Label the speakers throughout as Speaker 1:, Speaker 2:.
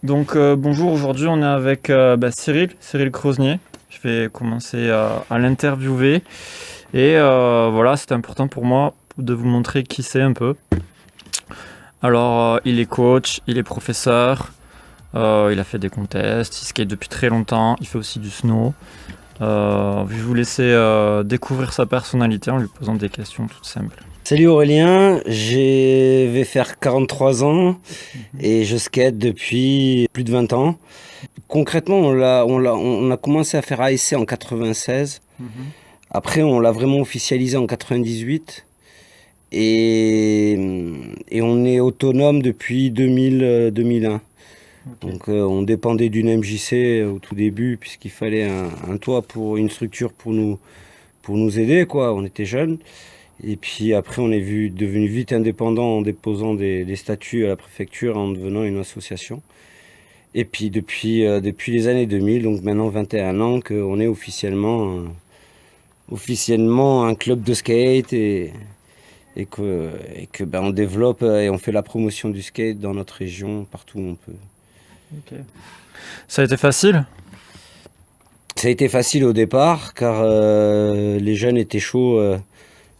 Speaker 1: Bonjour, aujourd'hui on est avec Cyril Crosnier. Je vais commencer à l'interviewer et voilà, c'était important pour moi de vous montrer qui c'est un peu. Alors, il est coach, il est professeur, il a fait des contests, il skate depuis très longtemps, il fait aussi du snow. Je vais vous laisser découvrir sa personnalité en lui posant des questions toutes simples.
Speaker 2: Salut Aurélien, je vais faire 43 ans et je skate depuis plus de 20 ans. Concrètement, on a commencé à faire ASC en 96. Après, on l'a vraiment officialisé en 98. Et on est autonome depuis 2001.
Speaker 1: Okay.
Speaker 2: Donc on dépendait d'une MJC au tout début puisqu'il fallait un toit pour une structure pour nous aider, quoi. On était jeunes. Et puis après, on est devenu vite indépendant en déposant des statuts à la préfecture, en devenant une association. Et puis depuis les années 2000, donc maintenant 21 ans, qu'on est officiellement un club de skate et que on développe et on fait la promotion du skate dans notre région, partout où on peut.
Speaker 1: Okay. Ça a été facile ?
Speaker 2: Ça a été facile au départ, car les jeunes étaient chauds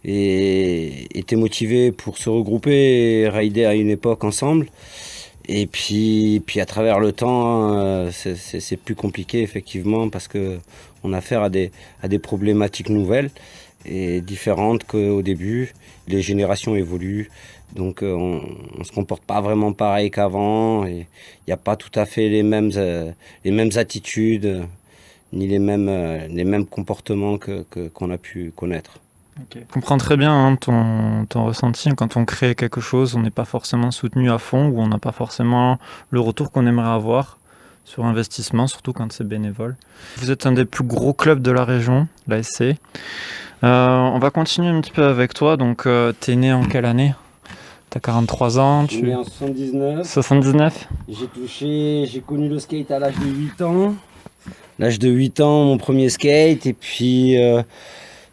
Speaker 2: et étaient motivés pour se regrouper et rider à une époque ensemble. Et puis à travers le temps, c'est plus compliqué effectivement parce qu'on a affaire à des problématiques nouvelles et différentes qu'au début. Les générations évoluent, donc on ne se comporte pas vraiment pareil qu'avant. Il n'y a pas tout à fait les mêmes attitudes ni les mêmes comportements qu'on a pu connaître.
Speaker 1: Okay. Je comprends très bien ton ressenti. Quand on crée quelque chose, on n'est pas forcément soutenu à fond ou on n'a pas forcément le retour qu'on aimerait avoir sur investissement, surtout quand c'est bénévole. Vous êtes un des plus gros clubs de la région, l'ASC. On va continuer un petit peu avec toi. Donc, t'es né en quelle année ? T'as 43 ans.
Speaker 2: Je suis né en 79.
Speaker 1: 79 ?
Speaker 2: J'ai connu le skate à l'âge de 8 ans. L'âge de 8 ans, mon premier skate. Et puis...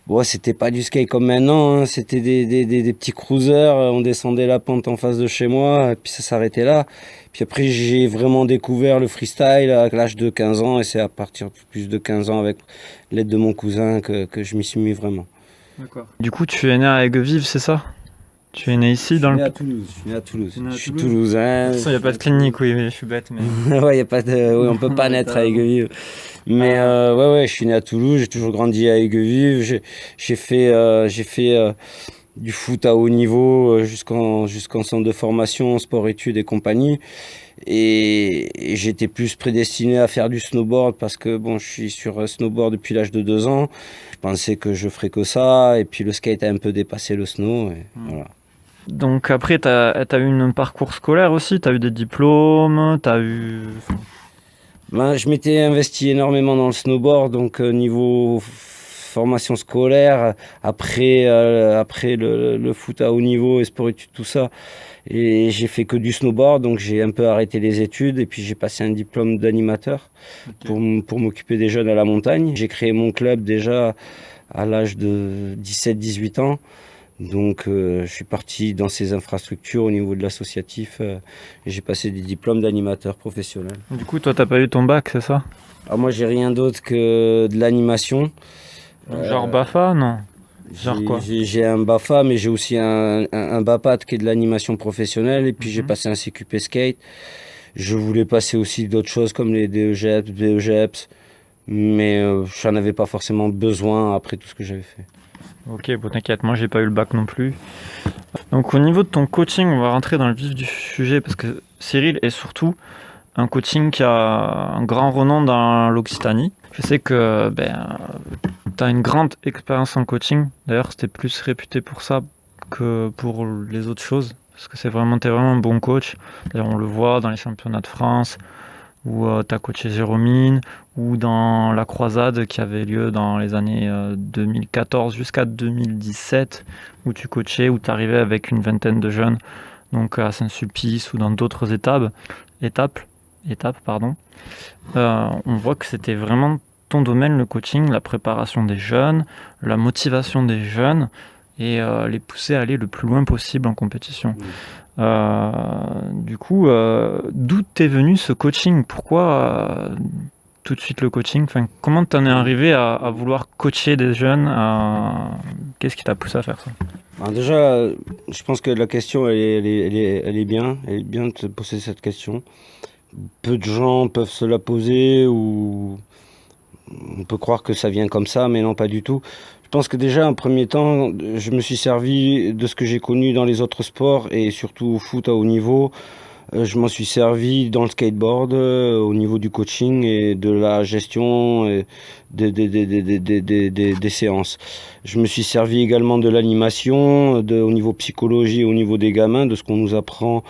Speaker 2: Bon, c'était pas du skate comme maintenant, hein. C'était des petits cruisers. On descendait la pente en face de chez moi, et puis ça s'arrêtait là. Puis après, j'ai vraiment découvert le freestyle à l'âge de 15 ans, et c'est à partir de plus de 15 ans, avec l'aide de mon cousin, que je m'y suis mis vraiment.
Speaker 1: D'accord. Du coup, tu es né à Aigues-Vives, c'est ça ? Tu es né ici dans le...
Speaker 2: Je suis né à Toulouse. Je suis toulousain.
Speaker 1: Il n'y a pas de clinique, oui, je suis bête. Mais...
Speaker 2: ouais, on peut pas naître à Aigues-Vives. Mais ouais, je suis né à Toulouse, j'ai toujours grandi à Aigues-Vives. J'ai fait du foot à haut niveau jusqu'en centre de formation, sport-études et compagnie. Et j'étais plus prédestiné à faire du snowboard parce que bon, je suis sur snowboard depuis l'âge de 2 ans. Je pensais que je ferais que ça. Et puis le skate a un peu dépassé le snow. Et voilà.
Speaker 1: Donc après, tu as eu un parcours scolaire aussi, tu as eu des diplômes, tu as eu...
Speaker 2: Je m'étais investi énormément dans le snowboard, donc niveau formation scolaire, après le foot à haut niveau et sport-études, tout ça. Et j'ai fait que du snowboard, donc j'ai un peu arrêté les études et puis j'ai passé un diplôme d'animateur pour m'occuper des jeunes à la montagne. J'ai créé mon club déjà à l'âge de 17-18 ans. Donc je suis parti dans ces infrastructures au niveau de l'associatif et j'ai passé des diplômes d'animateur professionnel.
Speaker 1: Du coup, toi, t'as pas eu ton bac, c'est ça ?
Speaker 2: Alors moi, j'ai rien d'autre que de l'animation.
Speaker 1: Genre BAFA, non ? Genre quoi ?
Speaker 2: J'ai un BAFA, mais j'ai aussi un BAPAT qui est de l'animation professionnelle. Et puis j'ai passé un CQP skate. Je voulais passer aussi d'autres choses comme les DEGEPS, BEGEPS. Mais j'en avais pas forcément besoin après tout ce que j'avais fait.
Speaker 1: Ok, bon t'inquiète, moi j'ai pas eu le bac non plus. Donc au niveau de ton coaching, on va rentrer dans le vif du sujet parce que Cyril est surtout un coaching qui a un grand renom dans l'Occitanie. Je sais que tu as une grande expérience en coaching. D'ailleurs, c'était plus réputé pour ça que pour les autres choses. Parce que t'es vraiment un bon coach. D'ailleurs, on le voit dans les championnats de France, où tu as coaché Jérôme, ou dans la croisade qui avait lieu dans les années 2014 jusqu'à 2017, où tu coachais, où tu arrivais avec une vingtaine de jeunes, donc à Saint-Sulpice ou dans d'autres étapes. On voit que c'était vraiment ton domaine, le coaching, la préparation des jeunes, la motivation des jeunes et les pousser à aller le plus loin possible en compétition. Du coup, d'où t'es venu ce coaching? Pourquoi tout de suite le coaching? Enfin, comment t'en es arrivé à vouloir coacher des jeunes? Qu'est-ce qui t'a poussé à faire ça?
Speaker 2: Ben déjà, je pense que la question, elle est bien. Elle est bien de se poser cette question. Peu de gens peuvent se la poser ou on peut croire que ça vient comme ça, mais non, pas du tout. Je pense que déjà, en premier temps, je me suis servi de ce que j'ai connu dans les autres sports et surtout au foot à haut niveau. Je m'en suis servi dans le skateboard, au niveau du coaching et de la gestion des séances. Je me suis servi également de l'animation, au niveau psychologie, au niveau des gamins, de ce qu'on nous apprend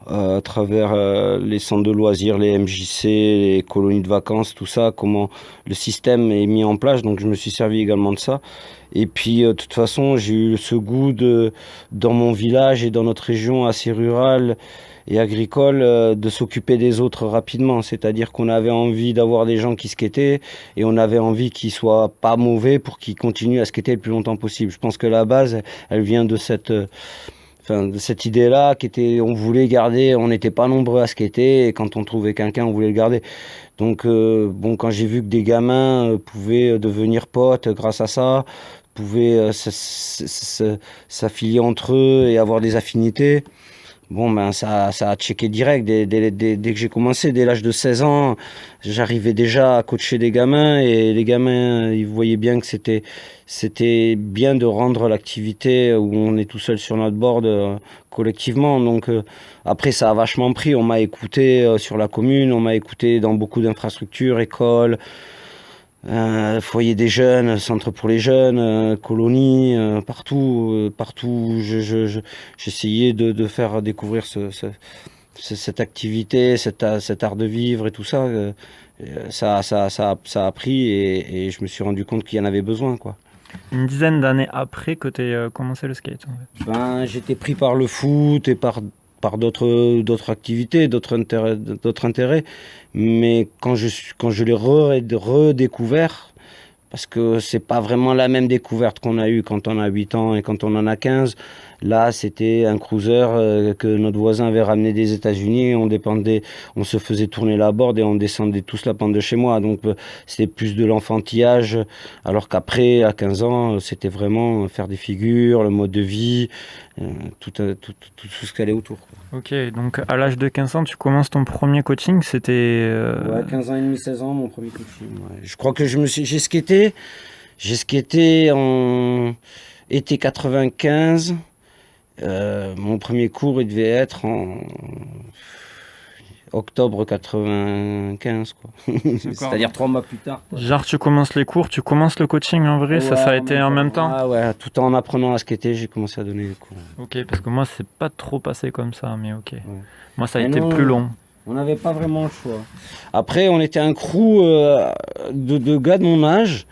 Speaker 2: à travers les centres de loisirs, les MJC, les colonies de vacances, tout ça, comment le système est mis en place. Donc je me suis servi également de ça. Et puis de toute façon, j'ai eu ce goût dans mon village et dans notre région assez rurale et agricole, de s'occuper des autres rapidement. C'est-à-dire qu'on avait envie d'avoir des gens qui skataient et on avait envie qu'ils soient pas mauvais pour qu'ils continuent à skater le plus longtemps possible. Je pense que la base, elle vient de cette idée-là, on voulait garder, on n'était pas nombreux à skater, et quand on trouvait quelqu'un, on voulait le garder. Donc, bon, quand j'ai vu que des gamins pouvaient devenir potes grâce à ça, pouvaient s'affilier entre eux et avoir des affinités, bon, ben, ça a checké direct. Dès que j'ai commencé, dès l'âge de 16 ans, j'arrivais déjà à coacher des gamins et les gamins, ils voyaient bien que c'était bien de rendre l'activité où on est tout seul sur notre board collectivement. Donc, après, ça a vachement pris. On m'a écouté sur la commune, on m'a écouté dans beaucoup d'infrastructures, écoles, foyer des jeunes, centre pour les jeunes, colonies, partout où j'essayais de faire découvrir cette activité, cet art de vivre et tout ça. Ça a pris et je me suis rendu compte qu'il y en avait besoin, quoi.
Speaker 1: Une dizaine d'années après que tu aies commencé le skate, en fait.
Speaker 2: Ben, j'étais pris par le foot et par d'autres activités, d'autres intérêts. Mais quand je l'ai redécouvert, parce que c'est pas vraiment la même découverte qu'on a eue quand on a 8 ans et quand on en a 15. Là, c'était un cruiser que notre voisin avait ramené des États-Unis. On se faisait tourner la board et on descendait tous la pente de chez moi. Donc, c'était plus de l'enfantillage. Alors qu'après, à 15 ans, c'était vraiment faire des figures, le mode de vie, tout ce qui allait autour, quoi.
Speaker 1: Ok, donc à l'âge de 15 ans, tu commences ton premier coaching, c'était...
Speaker 2: Ouais, 15 ans et demi, 16 ans, mon premier coaching. Ouais. Je crois que j'ai skaté en été 95. Mon premier cours, il devait être en octobre 95, quoi. C'est-à-dire 3 mois plus tard, quoi.
Speaker 1: Genre, tu commences les cours, tu commences le coaching en vrai,
Speaker 2: Ouais,
Speaker 1: ça a été en même temps?
Speaker 2: Ah ouais, tout en apprenant à skater, j'ai commencé à donner les cours.
Speaker 1: Ok, parce que moi, c'est pas trop passé comme ça, mais ok.
Speaker 2: Ouais.
Speaker 1: Moi, ça a
Speaker 2: Mais
Speaker 1: été
Speaker 2: non,
Speaker 1: plus long.
Speaker 2: On n'avait pas vraiment le choix. Après, on était un crew de gars de mon âge.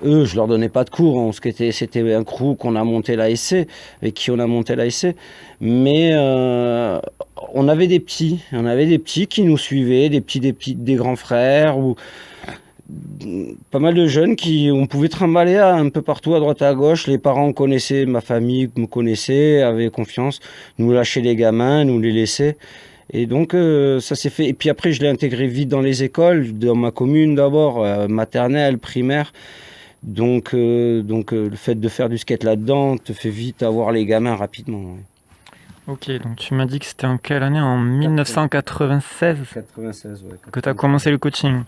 Speaker 2: Eux, je leur donnais pas de cours. C'était un crew qu'on a monté l'ASC, avec qui on a monté l'ASC. Mais on avait des petits. On avait des petits qui nous suivaient, des grands frères ou pas mal de jeunes on pouvait trimballer un peu partout, à droite et à gauche. Les parents connaissaient, ma famille me connaissait, avaient confiance, nous lâchaient les gamins, nous les laissaient. Et donc ça s'est fait. Et puis après, je l'ai intégré vite dans les écoles, dans ma commune d'abord, maternelle, primaire. Donc le fait de faire du skate là-dedans te fait vite avoir les gamins rapidement. Ouais.
Speaker 1: Ok, donc tu m'as dit que c'était en quelle année? En 1996
Speaker 2: 96, ouais.
Speaker 1: que tu as commencé le coaching.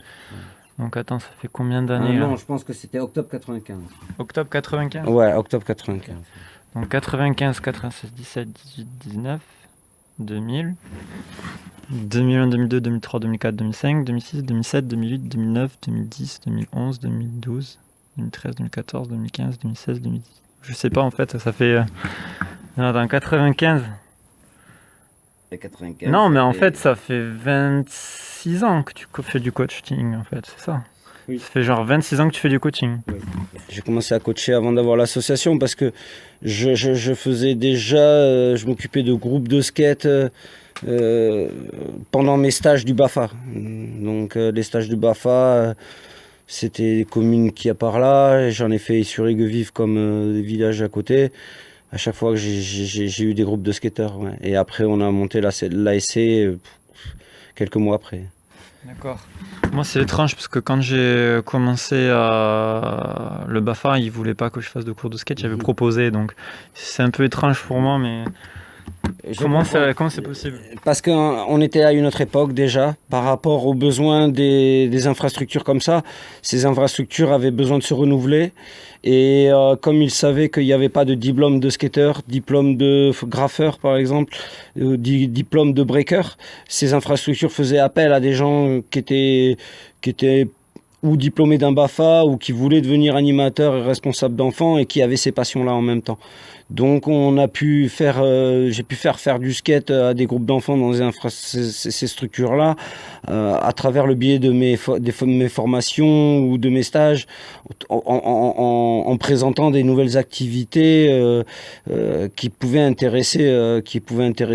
Speaker 1: Donc attends, ça fait combien d'années là?
Speaker 2: Non, je pense que c'était octobre 95.
Speaker 1: Octobre 95?
Speaker 2: Ouais, octobre 95.
Speaker 1: Donc 95, 96, 17, 18, 19, 2000, 2001, 2002, 2003, 2004, 2005, 2006, 2007, 2008, 2009, 2010, 2011, 2012, 2013, 2014, 2015, 2016, 2010. Je sais pas en fait, ça fait... dans 95.
Speaker 2: Et 95.
Speaker 1: Non, mais en fait, ça fait 26 ans que tu fais du coaching, en fait, c'est ça?
Speaker 2: Oui.
Speaker 1: Ça fait genre 26 ans que tu fais du coaching.
Speaker 2: Oui. J'ai commencé à coacher avant d'avoir l'association parce que je faisais déjà, je m'occupais de groupes de skate pendant mes stages du BAFA. Donc les stages du BAFA, c'était des communes qui y a par là. J'en ai fait sur Aigues-Vives comme des villages à côté. À chaque fois que j'ai eu des groupes de skateurs. Ouais. Et après, on a monté l'ASC quelques mois après.
Speaker 1: D'accord. Moi, c'est étrange parce que quand j'ai commencé à le BAFA, il voulait pas que je fasse de cours de skate. J'avais proposé, donc c'est un peu étrange pour moi, mais comment c'est possible?
Speaker 2: Parce qu'on était à une autre époque déjà, par rapport aux besoins des infrastructures comme ça. Ces infrastructures avaient besoin de se renouveler. Et comme ils savaient qu'il n'y avait pas de diplôme de skater, diplôme de graffeur par exemple, diplôme de breaker, ces infrastructures faisaient appel à des gens qui étaient ou diplômés d'un BAFA ou qui voulaient devenir animateurs et responsables d'enfants et qui avaient ces passions-là en même temps. Donc on a pu faire, j'ai pu faire du skate à des groupes d'enfants dans ces structures-là, à travers le biais de mes formations ou de mes stages, en présentant des nouvelles activités qui pouvaient intéresser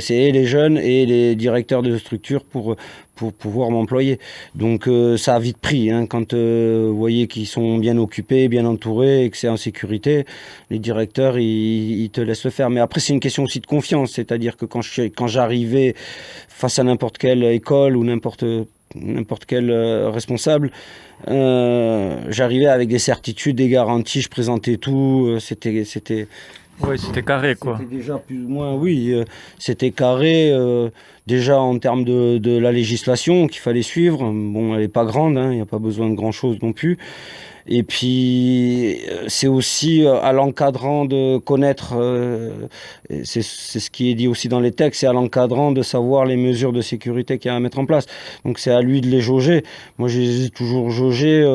Speaker 2: et les jeunes et les directeurs de structures pour pouvoir m'employer. Donc ça a vite pris, hein, quand vous voyez qu'ils sont bien occupés, bien entourés et que c'est en sécurité, les directeurs ils te laissent le faire. Mais après c'est une question aussi de confiance, c'est-à-dire que quand j'arrivais face à n'importe quelle école ou n'importe quel responsable, j'arrivais avec des certitudes, des garanties, je présentais tout,
Speaker 1: Oui, c'était carré, quoi.
Speaker 2: c'était déjà plus ou moins, oui, c'était carré, déjà en termes de la législation qu'il fallait suivre. Bon, elle n'est pas grande, hein, il n'y a pas besoin de grand-chose non plus. Et puis, c'est aussi à l'encadrant de connaître, c'est ce qui est dit aussi dans les textes, c'est à l'encadrant de savoir les mesures de sécurité qu'il y a à mettre en place. Donc, c'est à lui de les jauger. Moi, je les ai toujours jaugés.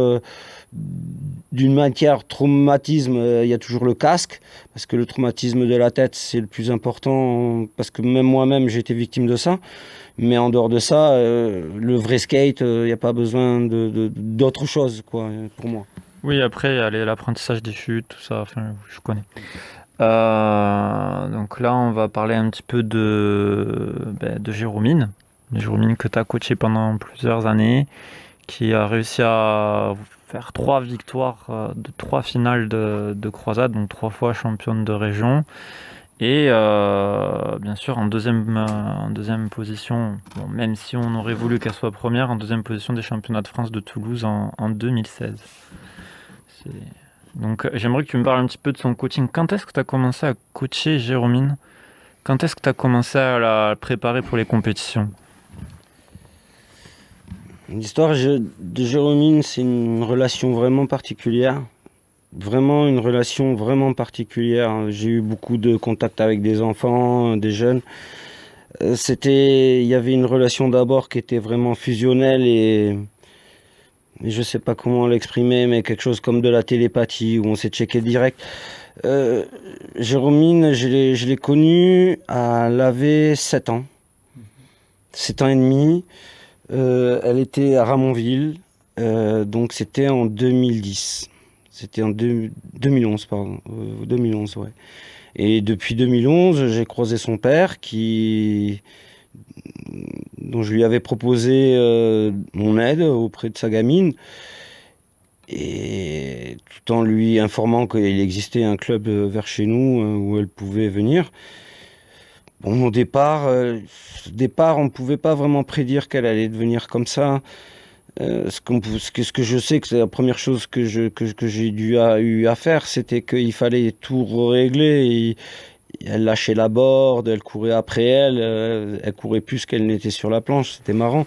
Speaker 2: D'une matière traumatisme, il y a toujours le casque, parce que le traumatisme de la tête, c'est le plus important, parce que même moi-même, j'ai été victime de ça. Mais en dehors de ça, le vrai skate, il n'y a pas besoin d'autre chose, quoi, pour moi.
Speaker 1: Oui, après, il y a l'apprentissage des chutes, tout ça, enfin, je connais. Donc là, on va parler un petit peu de Jérômine. Jérômine que tu as coaché pendant plusieurs années, qui a réussi à faire 3 victoires de 3 finales de croisade, donc 3 fois championne de région. Et bien sûr, en deuxième position, bon, même si on aurait voulu qu'elle soit première, en deuxième position des championnats de France de Toulouse en 2016. C'est- Donc j'aimerais que tu me parles un petit peu de son coaching. Quand est-ce que tu as commencé à coacher Jérômine? Quand est-ce que tu as commencé à la préparer pour les compétitions?
Speaker 2: L'histoire de Jérôme, c'est une relation vraiment particulière. Vraiment une relation vraiment particulière. J'ai eu beaucoup de contacts avec des enfants, des jeunes. Il y avait une relation d'abord qui était vraiment fusionnelle et je sais pas comment l'exprimer, mais quelque chose comme de la télépathie où on s'est checké direct. Jérôme, je l'ai connue, elle avait 7 ans, 7 ans et demi. Elle était à Ramonville, donc c'était en 2010. C'était en 2011, pardon. 2011, ouais. Et depuis 2011, j'ai croisé son père dont je lui avais proposé mon aide auprès de sa gamine. Et tout en lui informant qu'il existait un club vers chez nous où elle pouvait venir. Bon, au départ, on ne pouvait pas vraiment prédire qu'elle allait devenir comme ça. Ce que je sais, que c'est la première chose que j'ai eu à faire, c'était qu'il fallait tout régler. Elle lâchait la board, elle courait après elle courait plus qu'elle n'était sur la planche, c'était marrant.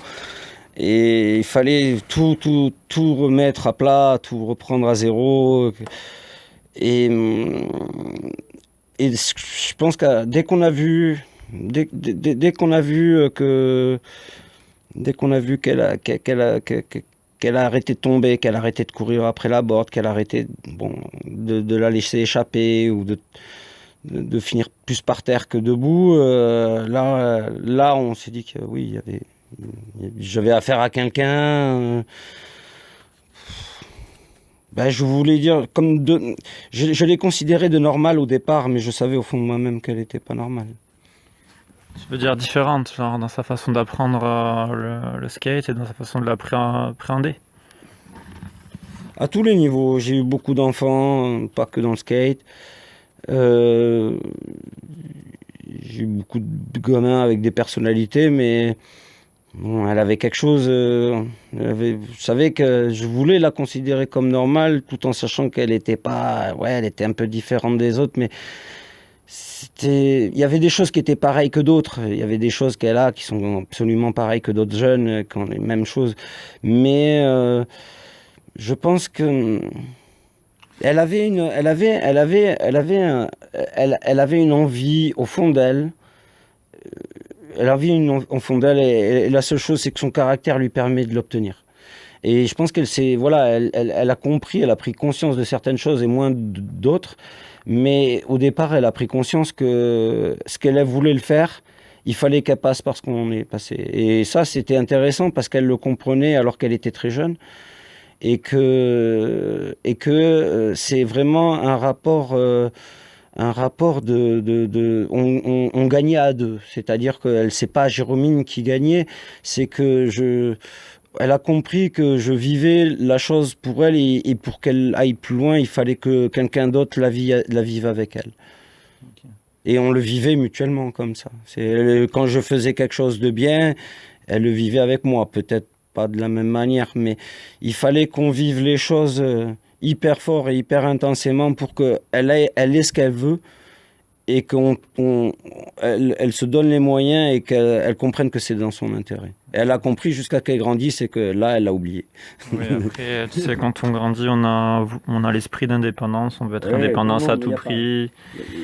Speaker 2: Et il fallait tout remettre à plat, tout reprendre à zéro. Et, et je pense que dès qu'on a vu qu'elle a arrêté de tomber, qu'elle a arrêté de courir après la board, qu'elle a arrêté de la laisser échapper ou de finir plus par terre que debout, là, on s'est dit que oui, j'avais affaire à quelqu'un. Ben, je voulais dire, je l'ai considérée de normale au départ, mais je savais au fond de moi-même qu'elle n'était pas normale.
Speaker 1: Tu veux dire différente, genre dans sa façon d'apprendre le skate et dans sa façon de l'appréhender?
Speaker 2: À tous les niveaux, j'ai eu beaucoup d'enfants, pas que dans le skate. Euh, j'ai eu beaucoup de gamins avec des personnalités, mais bon, elle avait quelque chose. Je savais que je voulais la considérer comme normale, tout en sachant qu'elle était pas. Ouais, elle était un peu différente des autres, mais il y avait des choses qui étaient pareilles que d'autres. Il y avait des choses qu'elle a qui sont absolument pareilles que d'autres jeunes, qui ont les mêmes choses. Mais je pense que elle avait une envie au fond d'elle. Elle avait au fond d'elle, et la seule chose, c'est que son caractère lui permet de l'obtenir. Et je pense qu'elle s'est, voilà, elle a compris, elle a pris conscience de certaines choses et moins d'autres. Mais au départ, elle a pris conscience que ce qu'elle voulait le faire, il fallait qu'elle passe par ce qu'on est passé. Et ça, c'était intéressant parce qu'elle le comprenait alors qu'elle était très jeune. Et que c'est vraiment un rapport on gagnait à deux. C'est-à-dire que c'est pas Jérôme qui gagnait, c'est que elle a compris que je vivais la chose pour elle, et pour qu'elle aille plus loin, il fallait que quelqu'un d'autre la vive avec elle.
Speaker 1: Ok.
Speaker 2: Et on le vivait mutuellement comme ça. Quand je faisais quelque chose de bien, elle le vivait avec moi. Peut-être pas de la même manière, mais il fallait qu'on vive les choses hyper fort et hyper intensément pour qu'elle ait ce qu'elle veut, et elle se donne les moyens et qu'elle comprenne que c'est dans son intérêt. Elle a compris jusqu'à qu'elle grandisse, et que là, elle l'a oublié.
Speaker 1: Oui, après, tu sais, quand on grandit, on a l'esprit d'indépendance, on veut être
Speaker 2: Ouais,
Speaker 1: indépendance
Speaker 2: non,
Speaker 1: à
Speaker 2: mais
Speaker 1: tout prix.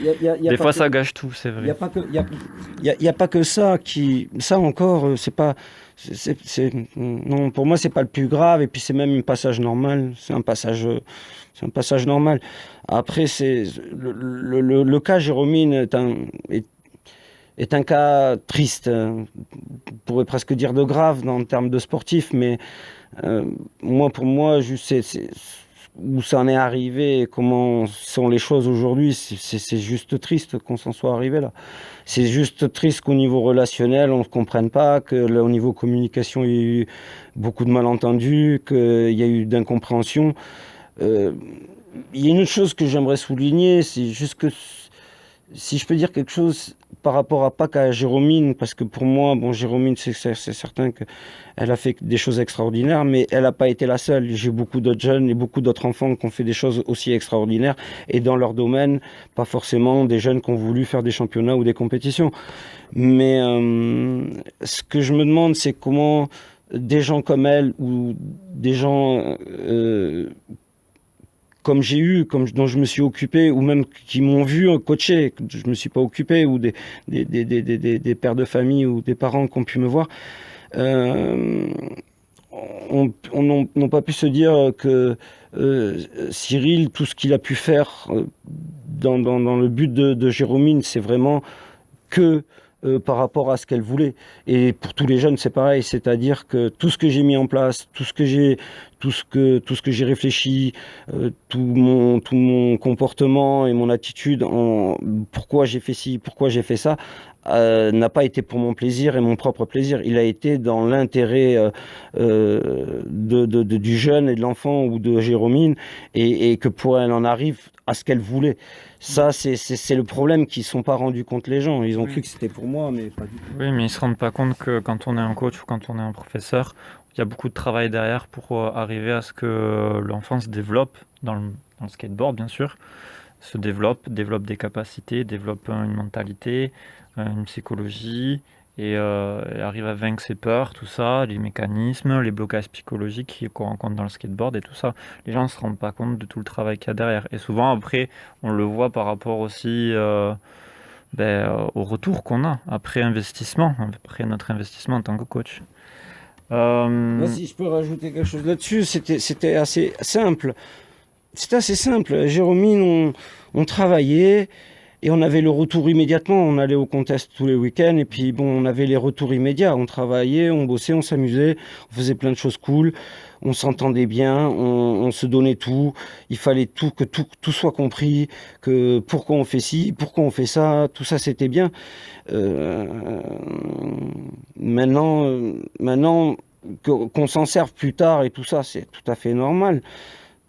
Speaker 2: y a
Speaker 1: Des
Speaker 2: pas
Speaker 1: fois,
Speaker 2: que,
Speaker 1: ça gâche tout, c'est
Speaker 2: il n'y
Speaker 1: vrai.
Speaker 2: a pas que, y a pas que ça ça encore, c'est pas, non, pour moi, c'est pas le plus grave, et puis c'est même un passage normal. C'est un passage normal. Après, le cas Jérôme est un cas triste, on pourrait presque dire de grave en termes de sportif, mais pour moi, juste, où ça en est arrivé et comment sont les choses aujourd'hui, c'est juste triste qu'on s'en soit arrivé là. C'est juste triste qu'au niveau relationnel, on ne se comprenne pas, que là, au niveau communication, il y a eu beaucoup de malentendus, qu'il y a eu d'incompréhension. Euh, il y a une autre chose que j'aimerais souligner, c'est juste que, si je peux dire quelque chose par rapport à pas qu'à Jérôme, parce que pour moi, bon, Jérôme, c'est certain qu'elle a fait des choses extraordinaires, mais elle n'a pas été la seule. J'ai beaucoup d'autres jeunes et beaucoup d'autres enfants qui ont fait des choses aussi extraordinaires, et dans leur domaine, pas forcément des jeunes qui ont voulu faire des championnats ou des compétitions. Mais ce que je me demande, c'est comment des gens comme elle, ou des gens comme j'ai eu, dont je me suis occupé, ou même qui m'ont vu coacher, que je me suis pas occupé, ou des pères de famille ou des parents qui ont pu me voir, euh, n'ont pas pu se dire que Cyril, tout ce qu'il a pu faire dans le but de Jérôme, c'est vraiment que par rapport à ce qu'elle voulait. Et pour tous les jeunes, c'est pareil, c'est-à-dire que tout ce que j'ai mis en place, tout ce que j'ai réfléchi, tout mon comportement et mon attitude, pourquoi j'ai fait ci, pourquoi j'ai fait ça, n'a pas été pour mon plaisir et mon propre plaisir. Il a été dans l'intérêt du jeune et de l'enfant ou de Jérôme, et que pour elle en arrive à ce qu'elle voulait. Ça, c'est le problème qu'ils ne sont pas rendus compte, les gens. Ils ont cru que c'était pour moi, mais pas du tout.
Speaker 1: Oui, mais ils se rendent pas compte que quand on est un coach ou quand on est un professeur, il y a beaucoup de travail derrière pour arriver à ce que l'enfant se développe dans le skateboard, bien sûr, développe des capacités, développe une mentalité, une psychologie, et arrive à vaincre ses peurs, tout ça, les mécanismes, les blocages psychologiques qu'on rencontre dans le skateboard et tout ça. Les gens ne se rendent pas compte de tout le travail qu'il y a derrière. Et souvent, après, on le voit par rapport aussi au retour qu'on a après investissement, après notre investissement en tant que coach.
Speaker 2: Moi, si je peux rajouter quelque chose là-dessus, c'était assez simple. C'était assez simple. Jérôme, on travaillait et on avait le retour immédiatement. On allait au contest tous les week-ends, et puis bon, on avait les retours immédiats. On travaillait, on bossait, on s'amusait, on faisait plein de choses cool, on s'entendait bien, on se donnait tout. Il fallait que tout soit compris, que pourquoi on fait ci, pourquoi on fait ça, tout ça c'était bien. Euh, maintenant qu'on s'en serve plus tard et tout ça, c'est tout à fait normal.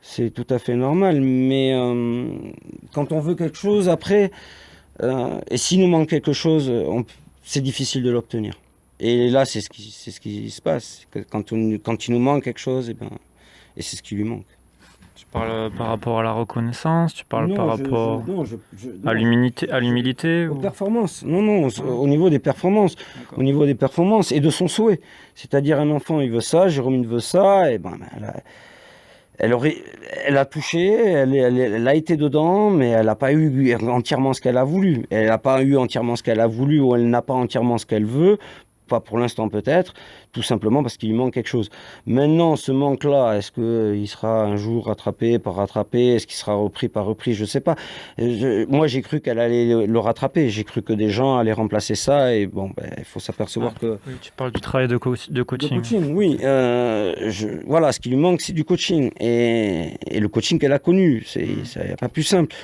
Speaker 2: C'est tout à fait normal. Mais quand on veut quelque chose, après, et s'il nous manque quelque chose, c'est difficile de l'obtenir. Et là, c'est ce qui se passe. Quand il nous manque quelque chose, et c'est ce qui lui manque.
Speaker 1: Tu parles par rapport à la reconnaissance, tu parles par rapport à
Speaker 2: non,
Speaker 1: l'humilité
Speaker 2: aux
Speaker 1: ou...
Speaker 2: performances. Non, au niveau des performances.
Speaker 1: D'accord.
Speaker 2: Au niveau des performances et de son souhait. C'est-à-dire, un enfant, il veut ça, Jérôme, il veut ça, et elle a touché, elle a été dedans, mais elle n'a pas eu entièrement ce qu'elle a voulu. Elle n'a pas eu entièrement ce qu'elle a voulu, ou elle n'a pas entièrement ce qu'elle veut. Pas pour l'instant peut-être, tout simplement parce qu'il lui manque quelque chose. Maintenant, ce manque-là, est-ce qu'il sera un jour rattrapé par rattrapé? Est-ce qu'il sera repris par repris? Je ne sais pas. Moi, j'ai cru qu'elle allait le rattraper. J'ai cru que des gens allaient remplacer ça. Et bon, il faut s'apercevoir que...
Speaker 1: Oui, tu parles du travail de coaching.
Speaker 2: De coaching, oui. Voilà, ce qui lui manque, c'est du coaching. Et le coaching qu'elle a connu, c'est pas plus simple.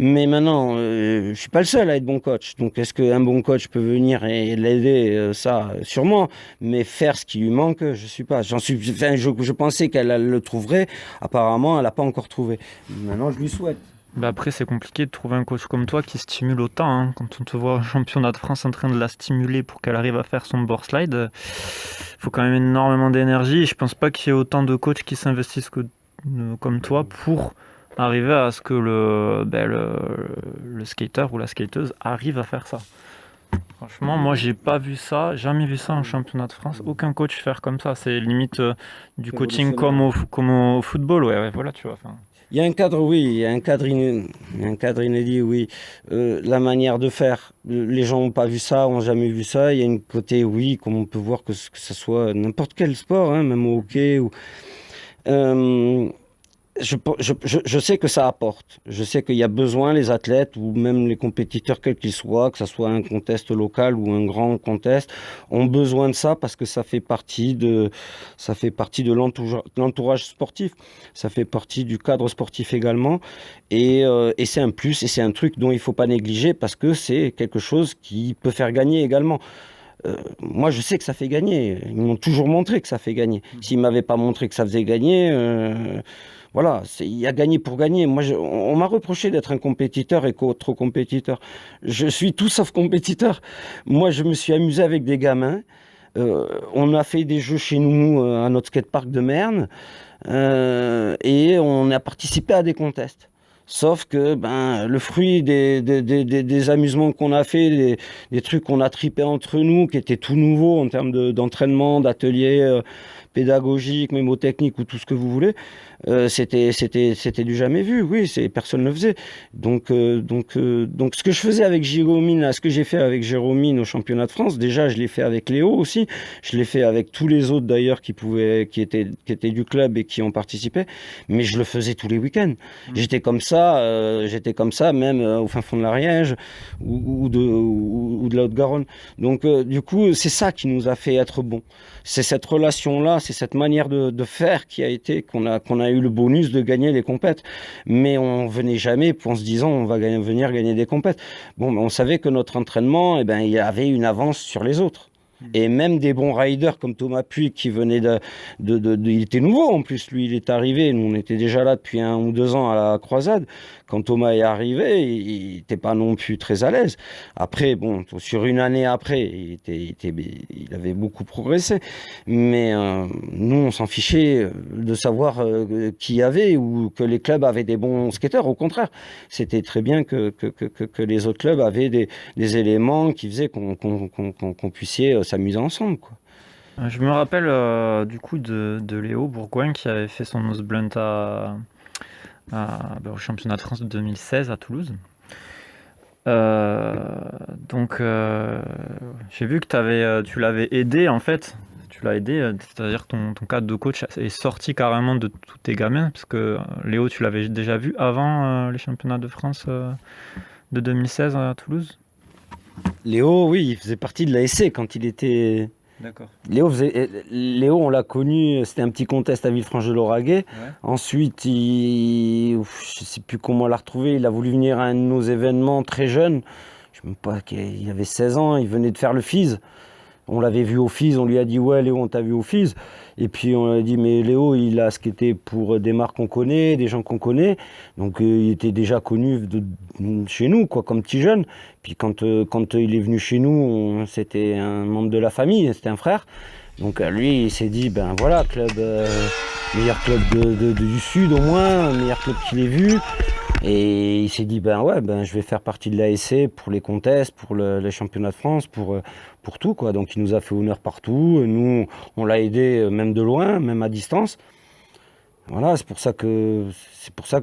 Speaker 2: Mais maintenant, je suis pas le seul à être bon coach. Donc, est-ce qu'un bon coach peut venir et l'aider? Ça, sûrement. Mais faire ce qui lui manque, je suis pas. Je pensais qu'elle le trouverait. Apparemment, elle n'a pas encore trouvé. Maintenant, je lui souhaite.
Speaker 1: Après, c'est compliqué de trouver un coach comme toi qui stimule autant, hein. Quand on te voit au championnat de France en train de la stimuler pour qu'elle arrive à faire son board slide, faut quand même énormément d'énergie. Et je pense pas qu'il y ait autant de coachs qui s'investissent comme toi pour arriver à ce que le skater ou la skateuse arrive à faire ça. Franchement, moi, j'ai pas vu ça, jamais vu ça en championnat de France. Aucun coach faire comme ça. C'est limite du coaching comme au football. Ouais, voilà, tu vois. Enfin,
Speaker 2: il y a un cadre, oui, il y a un cadre inédit, oui. La manière de faire, les gens n'ont pas vu ça, n'ont jamais vu ça. Il y a une côté, oui, comme on peut voir que ce soit n'importe quel sport, hein, même au hockey. Je sais que ça apporte. Je sais qu'il y a besoin, les athlètes ou même les compétiteurs, quels qu'ils soient, que ce soit un contest local ou un grand contest, ont besoin de ça parce que ça fait partie de l'entourage sportif. Ça fait partie du cadre sportif également. Et c'est un plus et c'est un truc dont il ne faut pas négliger parce que c'est quelque chose qui peut faire gagner également. Moi, je sais que ça fait gagner. Ils m'ont toujours montré que ça fait gagner. S'ils ne m'avaient pas montré que ça faisait gagner, voilà, il y a gagné pour gagner. Moi, on m'a reproché d'être un compétiteur et trop compétiteur. Je suis tout sauf compétiteur. Moi, je me suis amusé avec des gamins. On a fait des jeux chez nous à notre skatepark de Merne et on a participé à des contests. Sauf que le fruit des amusements qu'on a fait, des trucs qu'on a tripés entre nous, qui étaient tout nouveaux en termes d'entraînement, d'ateliers pédagogiques, mémotechniques ou tout ce que vous voulez, c'était du jamais vu. Oui, personne ne le faisait. Donc ce que je faisais avec Jérôme, ce que j'ai fait avec Jérôme au championnat de France, déjà je l'ai fait avec Léo aussi, je l'ai fait avec tous les autres d'ailleurs qui étaient du club et qui ont participé, mais je le faisais tous les week-ends. J'étais comme ça même au fin fond de l'Ariège ou de la Haute-Garonne. Donc du coup, c'est ça qui nous a fait être bons. C'est cette relation-là, c'est cette manière de faire qui a été qu'on a eu le bonus de gagner les compètes. Mais on venait jamais en se disant on va venir gagner des compètes. Bon, mais on savait que notre entraînement, il y avait une avance sur les autres. Et même des bons riders comme Thomas Puig qui venait il était nouveau en plus, lui il est arrivé, nous on était déjà là depuis 1 ou 2 ans à la croisade. Quand Thomas est arrivé, il n'était pas non plus très à l'aise. Après, bon, sur une année après, il avait beaucoup progressé. Mais nous, on s'en fichait de savoir qui y avait ou que les clubs avaient des bons skateurs. Au contraire, c'était très bien que les autres clubs avaient des éléments qui faisaient qu'on puisse s'amuser ensemble, quoi.
Speaker 1: Je me rappelle du coup de Léo Bourgoin qui avait fait son nose blunt au championnat de France de 2016 à Toulouse. J'ai vu que tu l'avais aidé en fait. Tu l'as aidé, c'est-à-dire que ton cadre de coach est sorti carrément de tous tes gamins, parce que Léo, tu l'avais déjà vu avant les championnats de France de 2016 à Toulouse.
Speaker 2: Léo, oui, il faisait partie de l'ASC quand il était...
Speaker 1: D'accord.
Speaker 2: Léo, on l'a connu, c'était un petit contest à Villefranche-de-Lauragais. Ouais. Ensuite, je ne sais plus comment on l'a retrouvé, il a voulu venir à un de nos événements très jeune. Je ne sais même pas, il avait 16 ans, il venait de faire le FIS. On l'avait vu au FIS, on lui a dit ouais Léo, on t'a vu au FIS. Et puis on a dit mais Léo, il a skaté pour des marques qu'on connaît, des gens qu'on connaît. Donc il était déjà connu chez nous, quoi, comme petit jeune. Puis quand il est venu chez nous, c'était un membre de la famille, c'était un frère. Donc lui, il s'est dit ben voilà, club meilleur club du Sud au moins, meilleur club qu'il ait vu. Et il s'est dit ben ouais, ben je vais faire partie de l'ASC pour les contests, pour les championnats de France, pour tout, quoi. Donc il nous a fait honneur partout. Nous, on l'a aidé même de loin, même à distance. Voilà, c'est pour ça que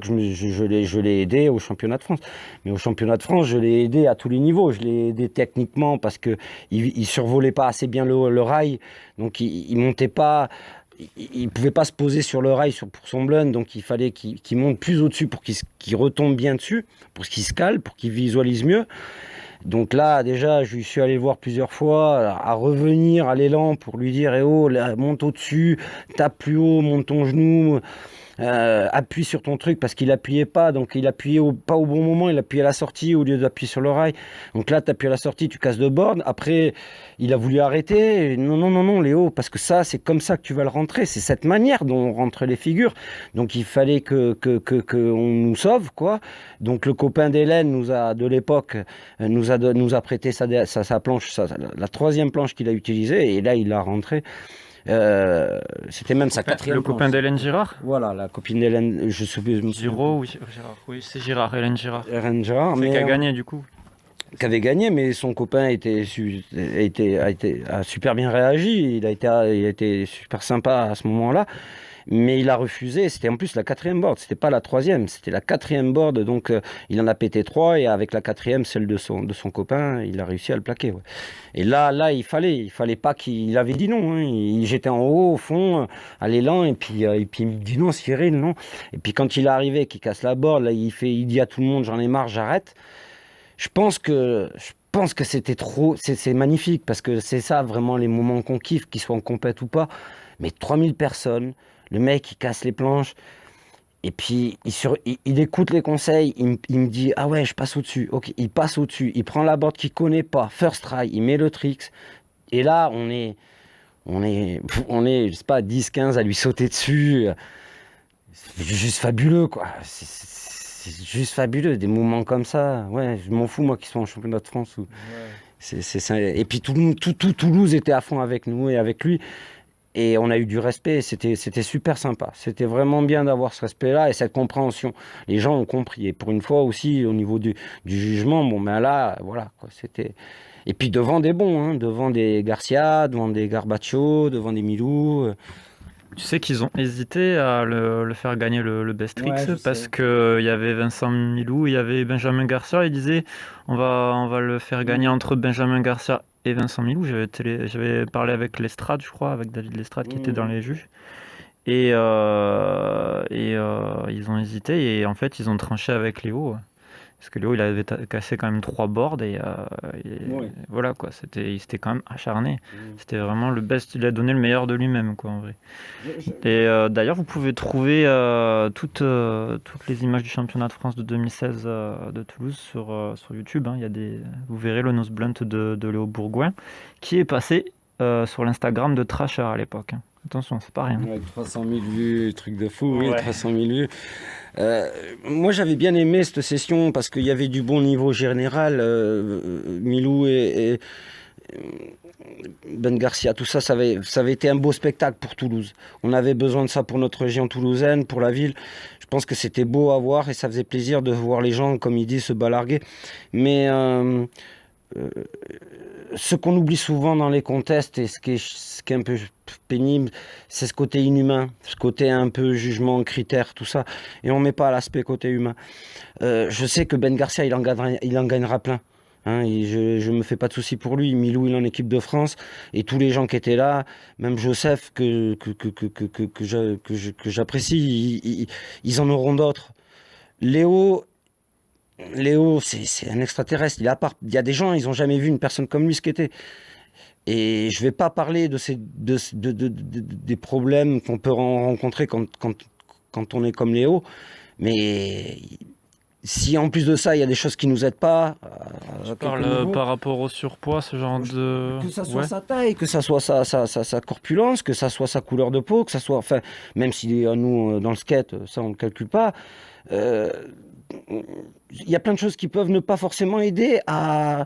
Speaker 2: je l'ai aidé au championnat de France. Mais au championnat de France, je l'ai aidé à tous les niveaux. Je l'ai aidé techniquement parce que il survolait pas assez bien le rail, donc il montait pas. Il pouvait pas se poser sur le rail pour son blend, donc il fallait qu'il monte plus au-dessus pour qu'il retombe bien dessus, pour qu'il se cale, pour qu'il visualise mieux. Donc là, déjà, je suis allé le voir plusieurs fois, à revenir à l'élan pour lui dire, oh, là, monte au-dessus, tape plus haut, monte ton genou, appuie sur ton truc, parce qu'il appuyait pas, donc il appuyait pas au bon moment, il appuyait à la sortie au lieu d'appuyer sur le rail. Donc là, tu appuies à la sortie, tu casses de board. Après, il a voulu arrêter. Non, Léo, parce que ça, c'est comme ça que tu vas le rentrer. C'est cette manière dont on rentre les figures. Donc il fallait que on nous sauve, quoi. Donc le copain d'Hélène de l'époque, nous a prêté sa planche, la troisième planche qu'il a utilisée, et là il l'a rentré. C'était même sa quatrième.
Speaker 1: Le copain d'Hélène Girard.
Speaker 2: Voilà, la copine d'Hélène,
Speaker 1: Giraud ou Girard. Oui, c'est Girard, Hélène Girard.
Speaker 2: Hélène Girard,
Speaker 1: mais qui a gagné du coup.
Speaker 2: Qui avait gagné, mais son copain a super bien réagi. Il a été super sympa à ce moment-là. Mais il a refusé, c'était en plus la quatrième board, c'était pas la troisième, c'était la quatrième board, donc il en a pété 3, et avec la quatrième, celle de son copain, il a réussi à le plaquer. Ouais. Et là, il fallait pas qu'il avait dit non, hein. J'étais en haut, au fond, à l'élan, et puis il me dit non, Cyril, non. Et puis quand il est arrivé, qu'il casse la board, là, il dit à tout le monde, j'en ai marre, j'arrête. Je pense que c'était trop, c'est magnifique, parce que c'est ça vraiment les moments qu'on kiffe, qu'ils soient en compète ou pas, mais 3000 personnes, le mec, il casse les planches, et puis il écoute les conseils, il me dit, ah ouais, je passe au-dessus. Ok, il passe au-dessus, il prend la board qu'il connaît pas, first try, il met le tricks, et là, on est, je sais pas, 10-15 à lui sauter dessus. C'est juste fabuleux, quoi. C'est juste fabuleux, des moments comme ça. Ouais, je m'en fous, moi, qu'ils soient en championnat de France. Et puis tout Toulouse était à fond avec nous et avec lui. Et on a eu du respect, c'était super sympa. C'était vraiment bien d'avoir ce respect-là et cette compréhension. Les gens ont compris. Et pour une fois aussi, au niveau du jugement, bon ben là, voilà, quoi, c'était... Et puis devant des bons, hein, devant des Garcia, devant des Garbacho, devant des Milou.
Speaker 1: Tu sais qu'ils ont hésité à le faire gagner le Best Tricks parce qu'il y avait Vincent Milou, il y avait Benjamin Garcia. Ils disaient on va le faire gagner entre Benjamin Garcia et Vincent Milou. J'avais parlé avec Lestrade, je crois, avec David Lestrade qui était dans les juges. Et ils ont hésité et en fait ils ont tranché avec Léo. Parce que Léo, il avait cassé quand même 3 boards et voilà quoi, il s'était quand même acharné. C'était vraiment le best, il a donné le meilleur de lui-même quoi en vrai. Et d'ailleurs, vous pouvez trouver toutes les images du championnat de France de 2016 de Toulouse sur YouTube. Hein. Vous verrez le nose blunt de Léo Bourgoin qui est passé sur l'Instagram de Trasher à l'époque. Hein. Attention, c'est pas rien.
Speaker 2: Ouais, 300 000 vues, truc de fou, oui, 300 000 vues. Moi, j'avais bien aimé cette session parce qu'il y avait du bon niveau général. Milou et Ben Garcia, tout ça, ça avait été un beau spectacle pour Toulouse. On avait besoin de ça pour notre région toulousaine, pour la ville. Je pense que c'était beau à voir et ça faisait plaisir de voir les gens, comme il dit, se balarguer. Mais ce qu'on oublie souvent dans les contests et ce qui est un peu pénible, c'est ce côté inhumain, ce côté un peu jugement, critère, tout ça. Et on met pas l'aspect côté humain. Je sais que Ben Garcia, il en gagnera plein. Hein, je me fais pas de soucis pour lui. Milou, il est en équipe de France et tous les gens qui étaient là, même Joseph que j'apprécie, ils en auront d'autres. Léo, c'est un extraterrestre. Il y a des gens, ils n'ont jamais vu une personne comme lui skater. Et je vais pas parler des problèmes qu'on peut rencontrer quand on est comme Léo, mais si en plus de ça, il y a des choses qui nous aident pas,
Speaker 1: Tu
Speaker 2: à
Speaker 1: parles
Speaker 2: quelques niveaux.
Speaker 1: par rapport au surpoids, ce genre de...
Speaker 2: Que ça soit
Speaker 1: Ouais.
Speaker 2: sa taille, que ça soit sa corpulence, que ça soit sa couleur de peau, que ça soit, enfin, même si nous, dans le skate, ça on ne calcule pas, euh, il y a plein de choses qui peuvent ne pas forcément aider à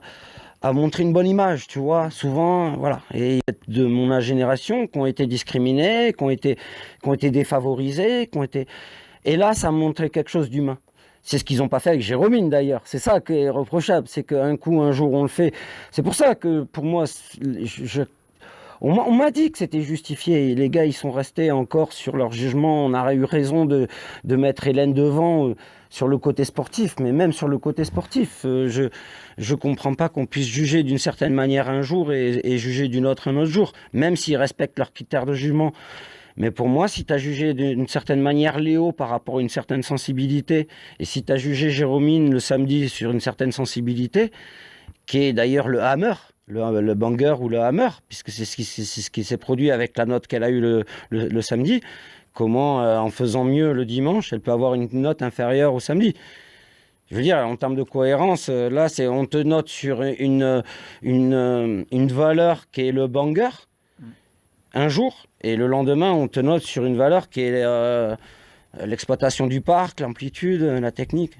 Speaker 2: montrer une bonne image, tu vois. Souvent, voilà. Et il y a de mon génération qui ont été discriminés, qui ont été défavorisés, qui ont été... Et là, ça montrait quelque chose d'humain. C'est ce qu'ils n'ont pas fait avec Jérôme d'ailleurs. C'est ça qui est reprochable. C'est qu'un coup, un jour, on le fait. C'est pour ça que pour moi, on m'a dit que c'était justifié. Et les gars, ils sont restés encore sur leur jugement. On aurait eu raison de mettre Hélène devant sur le côté sportif. Mais même sur le côté sportif, je comprends pas qu'on puisse juger d'une certaine manière un jour et juger d'une autre un autre jour. Même s'ils respectent leurs critères de jugement. Mais pour moi, si tu as jugé d'une certaine manière Léo par rapport à une certaine sensibilité, et si tu as jugé Jérôme le samedi sur une certaine sensibilité, qui est d'ailleurs le hammer, le banger ou le hammer, puisque c'est ce qui s'est produit avec la note qu'elle a eue le samedi, comment, en faisant mieux le dimanche, elle peut avoir une note inférieure au samedi. Je veux dire, en termes de cohérence, là, on te note sur une valeur qui est le banger, un jour, et le lendemain, on te note sur une valeur qui est l'exploitation du parc, l'amplitude, la technique.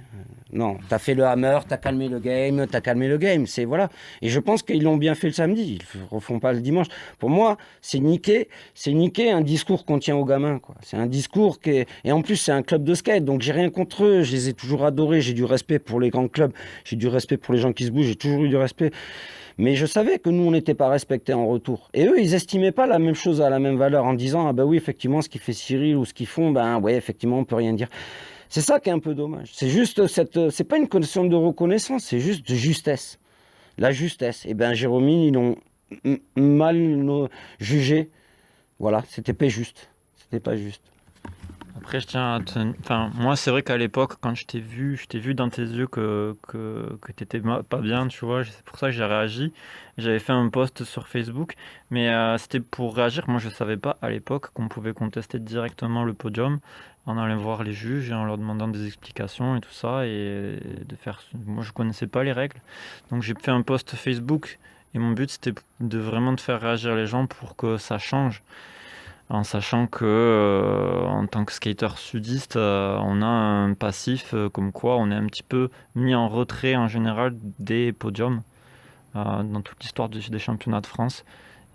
Speaker 2: Non, t'as fait le hammer, t'as calmé le game, c'est voilà. Et je pense qu'ils l'ont bien fait le samedi, ils ne refont pas le dimanche. Pour moi, c'est niquer un discours qu'on tient aux gamins, quoi. C'est un discours qui est... Et en plus, c'est un club de skate, donc j'ai rien contre eux, je les ai toujours adorés, j'ai du respect pour les grands clubs, j'ai du respect pour les gens qui se bougent, j'ai toujours eu du respect. Mais je savais que nous, on n'était pas respectés en retour. Et eux, ils estimaient pas la même chose à la même valeur en disant, ah ben oui, effectivement, ce qu'il fait Cyril ou ce qu'ils font, ben ouais, effectivement, on peut rien dire. C'est ça qui est un peu dommage. C'est juste c'est pas une question de reconnaissance, c'est juste de justesse. La justesse. Et ben, Jérôme, ils l'ont mal jugé. Voilà, c'était pas juste. C'était pas juste.
Speaker 1: Après, je tiens à te... Enfin, moi, c'est vrai qu'à l'époque, quand je t'ai vu dans tes yeux que t'étais pas bien, tu vois. C'est pour ça que j'ai réagi. J'avais fait un post sur Facebook, mais c'était pour réagir. Moi, je savais pas à l'époque qu'on pouvait contester directement le podium en allant voir les juges et en leur demandant des explications et tout ça. Et de faire... Moi, je connaissais pas les règles. Donc, j'ai fait un post Facebook et mon but, c'était vraiment de faire réagir les gens pour que ça change. En sachant que en tant que skater sudiste, on a un passif comme quoi on est un petit peu mis en retrait en général des podiums dans toute l'histoire des championnats de France.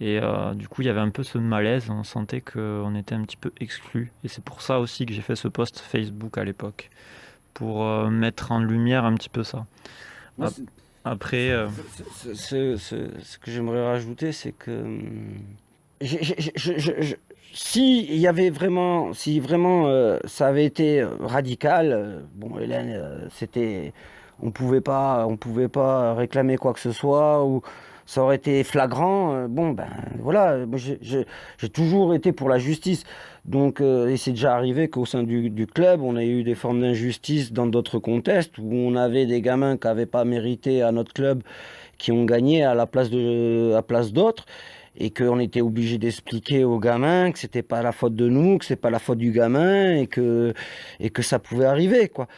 Speaker 1: Et du coup, il y avait un peu ce malaise, on sentait qu'on était un petit peu exclus. Et c'est pour ça aussi que j'ai fait ce post Facebook à l'époque, pour mettre en lumière un petit peu ça.
Speaker 2: Moi,
Speaker 1: Après...
Speaker 2: ce que j'aimerais rajouter, c'est que... si vraiment ça avait été radical, bon Hélène, on pouvait pas réclamer quoi que ce soit ou ça aurait été flagrant. Bon ben voilà, moi, j'ai toujours été pour la justice. Donc et c'est déjà arrivé qu'au sein du club, on a eu des formes d'injustice dans d'autres contextes où on avait des gamins qui n'avaient pas mérité à notre club, qui ont gagné à la place d'autres. Et qu'on était obligé d'expliquer aux gamins que c'était pas la faute de nous, que c'est pas la faute du gamin et que ça pouvait arriver, quoi.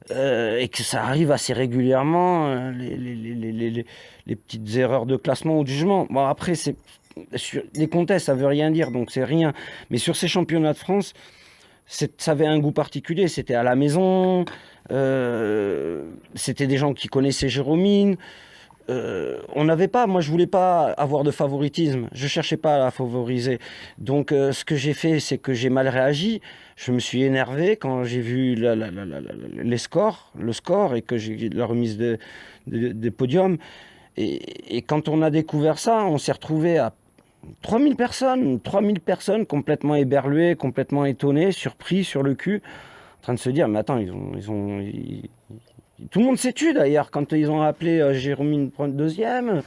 Speaker 2: Et que ça arrive assez régulièrement, les petites erreurs de classement ou de jugement. Bon, après, sur les contests, ça veut rien dire, donc c'est rien. Mais sur ces championnats de France, ça avait un goût particulier. C'était à la maison, c'était des gens qui connaissaient Jérôme. On n'avait pas, moi je voulais pas avoir de favoritisme, je cherchais pas à la favoriser. Donc ce que j'ai fait, c'est que j'ai mal réagi, je me suis énervé quand j'ai vu le score et que j'ai la remise des podiums. Et quand on a découvert ça, on s'est retrouvé à 3000 personnes complètement éberluées, complètement étonnées, surpris sur le cul, en train de se dire, mais attends, tout le monde s'est tué d'ailleurs quand ils ont appelé Jérôme prendre deuxième.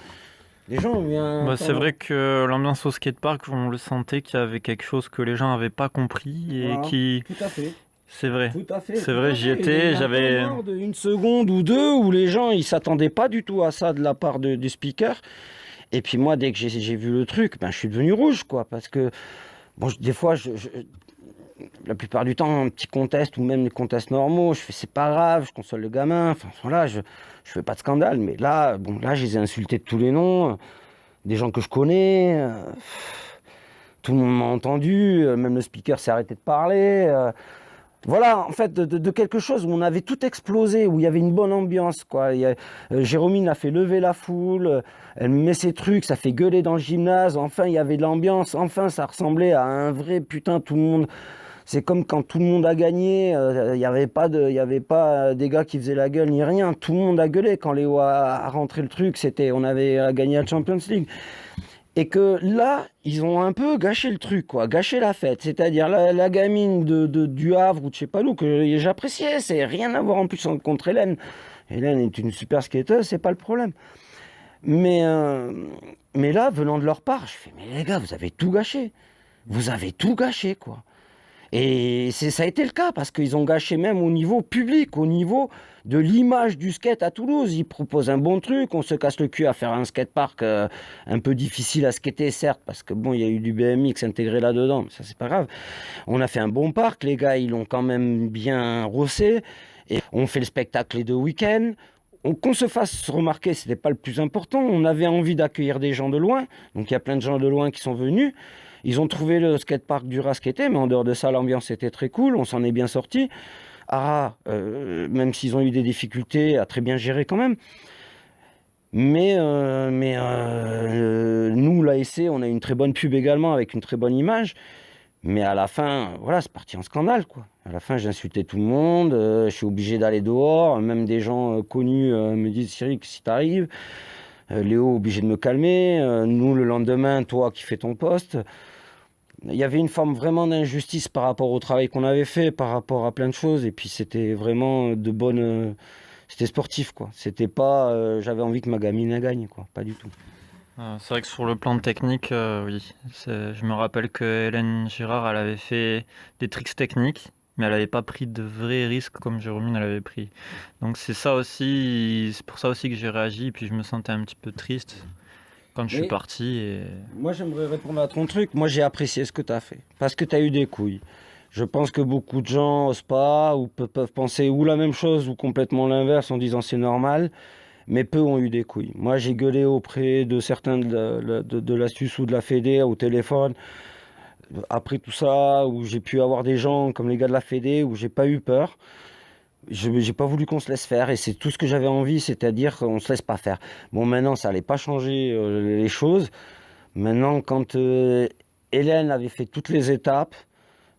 Speaker 2: Les gens ont eu un...
Speaker 1: c'est vrai que l'ambiance au skatepark, on le sentait qu'il y avait quelque chose que les gens n'avaient pas compris et
Speaker 2: Voilà,
Speaker 1: qui...
Speaker 2: tout à fait.
Speaker 1: C'est vrai.
Speaker 2: Tout à fait.
Speaker 1: C'est vrai, j'y étais, j'avais...
Speaker 2: Une seconde ou deux où les gens ils s'attendaient pas du tout à ça de la part du speaker. Et puis moi, dès que j'ai vu le truc, ben, je suis devenu rouge, quoi. Parce que, bon, des fois, la plupart du temps, un petit contest ou même des contests normaux, je fais c'est pas grave, je console le gamin, enfin voilà, je fais pas de scandale. Mais là, bon, là, je les ai insultés de tous les noms, des gens que je connais, tout le monde m'a entendu, même le speaker s'est arrêté de parler. Voilà, en fait, de quelque chose où on avait tout explosé, où il y avait une bonne ambiance, quoi. Jérôme a fait lever la foule, elle met ses trucs, ça fait gueuler dans le gymnase, enfin, il y avait de l'ambiance, enfin, ça ressemblait à un vrai putain, tout le monde. C'est comme quand tout le monde a gagné, il n'y avait pas des gars qui faisaient la gueule ni rien, tout le monde a gueulé quand Léo a rentré le truc, on avait gagné la Champions League. Et que là, ils ont un peu gâché le truc, quoi, gâché la fête. C'est-à-dire la gamine du Havre ou de je sais pas où, que j'appréciais, c'est rien à voir en plus contre Hélène. Hélène est une super skateuse, c'est pas le problème. Mais là, venant de leur part, je fais, mais les gars, vous avez tout gâché. Vous avez tout gâché, quoi. Et ça a été le cas, parce qu'ils ont gâché même au niveau public, au niveau de l'image du skate à Toulouse. Ils proposent un bon truc, on se casse le cul à faire un skatepark un peu difficile à skater, certes, parce que bon, il y a eu du BMX intégré là-dedans, mais ça c'est pas grave. On a fait un bon parc, les gars, ils l'ont quand même bien rossé, et on fait le spectacle les 2 week-ends. Qu'on se fasse remarquer, c'était pas le plus important. On avait envie d'accueillir des gens de loin, donc il y a plein de gens de loin qui sont venus. Ils ont trouvé le skatepark dur à skater, mais en dehors de ça, l'ambiance était très cool, on s'en est bien sorti. Ara, même s'ils ont eu des difficultés, a très bien géré quand même. Mais nous, l'ASC, on a une très bonne pub également, avec une très bonne image. Mais à la fin, voilà, c'est parti en scandale, quoi. À la fin, j'insultais tout le monde, je suis obligé d'aller dehors, même des gens connus me disent « Cyril, si t'arrives ?» Léo, obligé de me calmer, nous, le lendemain, toi qui fais ton poste. Il y avait une forme vraiment d'injustice par rapport au travail qu'on avait fait, par rapport à plein de choses, et puis c'était vraiment de bonne... c'était sportif, quoi. C'était pas... j'avais envie que ma gamine gagne, quoi. Pas du tout.
Speaker 1: C'est vrai que sur le plan technique, oui. Je me rappelle que Hélène Girard, elle avait fait des tricks techniques, mais elle n'avait pas pris de vrais risques comme Jérôme elle avait pris. Donc c'est pour ça aussi que j'ai réagi, et puis je me sentais un petit peu triste quand je suis parti. Et...
Speaker 2: Moi, j'aimerais répondre à ton truc. Moi, j'ai apprécié ce que tu as fait, parce que tu as eu des couilles. Je pense que beaucoup de gens osent pas, ou peuvent penser ou la même chose, ou complètement l'inverse, en disant c'est normal. Mais peu ont eu des couilles. Moi, j'ai gueulé auprès de certains de l'astuce ou de la Fédé au téléphone. Après tout ça, où j'ai pu avoir des gens comme les gars de la Fédé, où j'ai pas eu peur. J'ai pas voulu qu'on se laisse faire, et c'est tout ce que j'avais envie, c'est-à-dire qu'on se laisse pas faire. Bon, maintenant, ça allait pas changer les choses. Maintenant, quand Hélène avait fait toutes les étapes,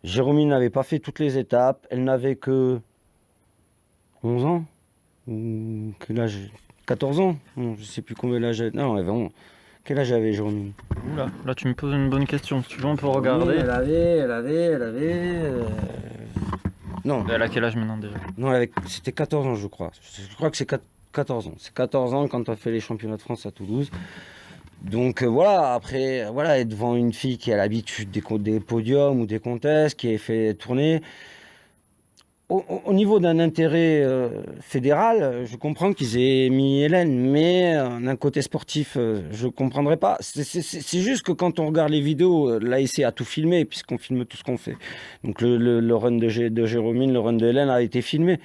Speaker 2: Jérôme n'avait pas fait toutes les étapes, elle n'avait que 11 ans. Quel âge? 14 ans? Non, je sais plus combien l'âge. Non, elle avait... Quel âge avait Jérôme?
Speaker 1: Oula, là tu me poses une bonne question. Si tu veux, on peut regarder.
Speaker 2: Oui, elle avait. Non.
Speaker 1: Elle a quel âge maintenant déjà?
Speaker 2: Non, c'était 14 ans, je crois. Je crois que c'est 14 ans. C'est 14 ans quand on fait les championnats de France à Toulouse. Donc voilà, après, voilà, être devant une fille qui a l'habitude des podiums ou des contests, qui a fait tourner. Au niveau d'un intérêt fédéral, je comprends qu'ils aient mis Hélène, mais d'un côté sportif, je ne comprendrais pas. C'est juste que quand on regarde les vidéos, l'ASC a tout filmé, puisqu'on filme tout ce qu'on fait. Donc le run de Jérôme, le run de Hélène a été filmé.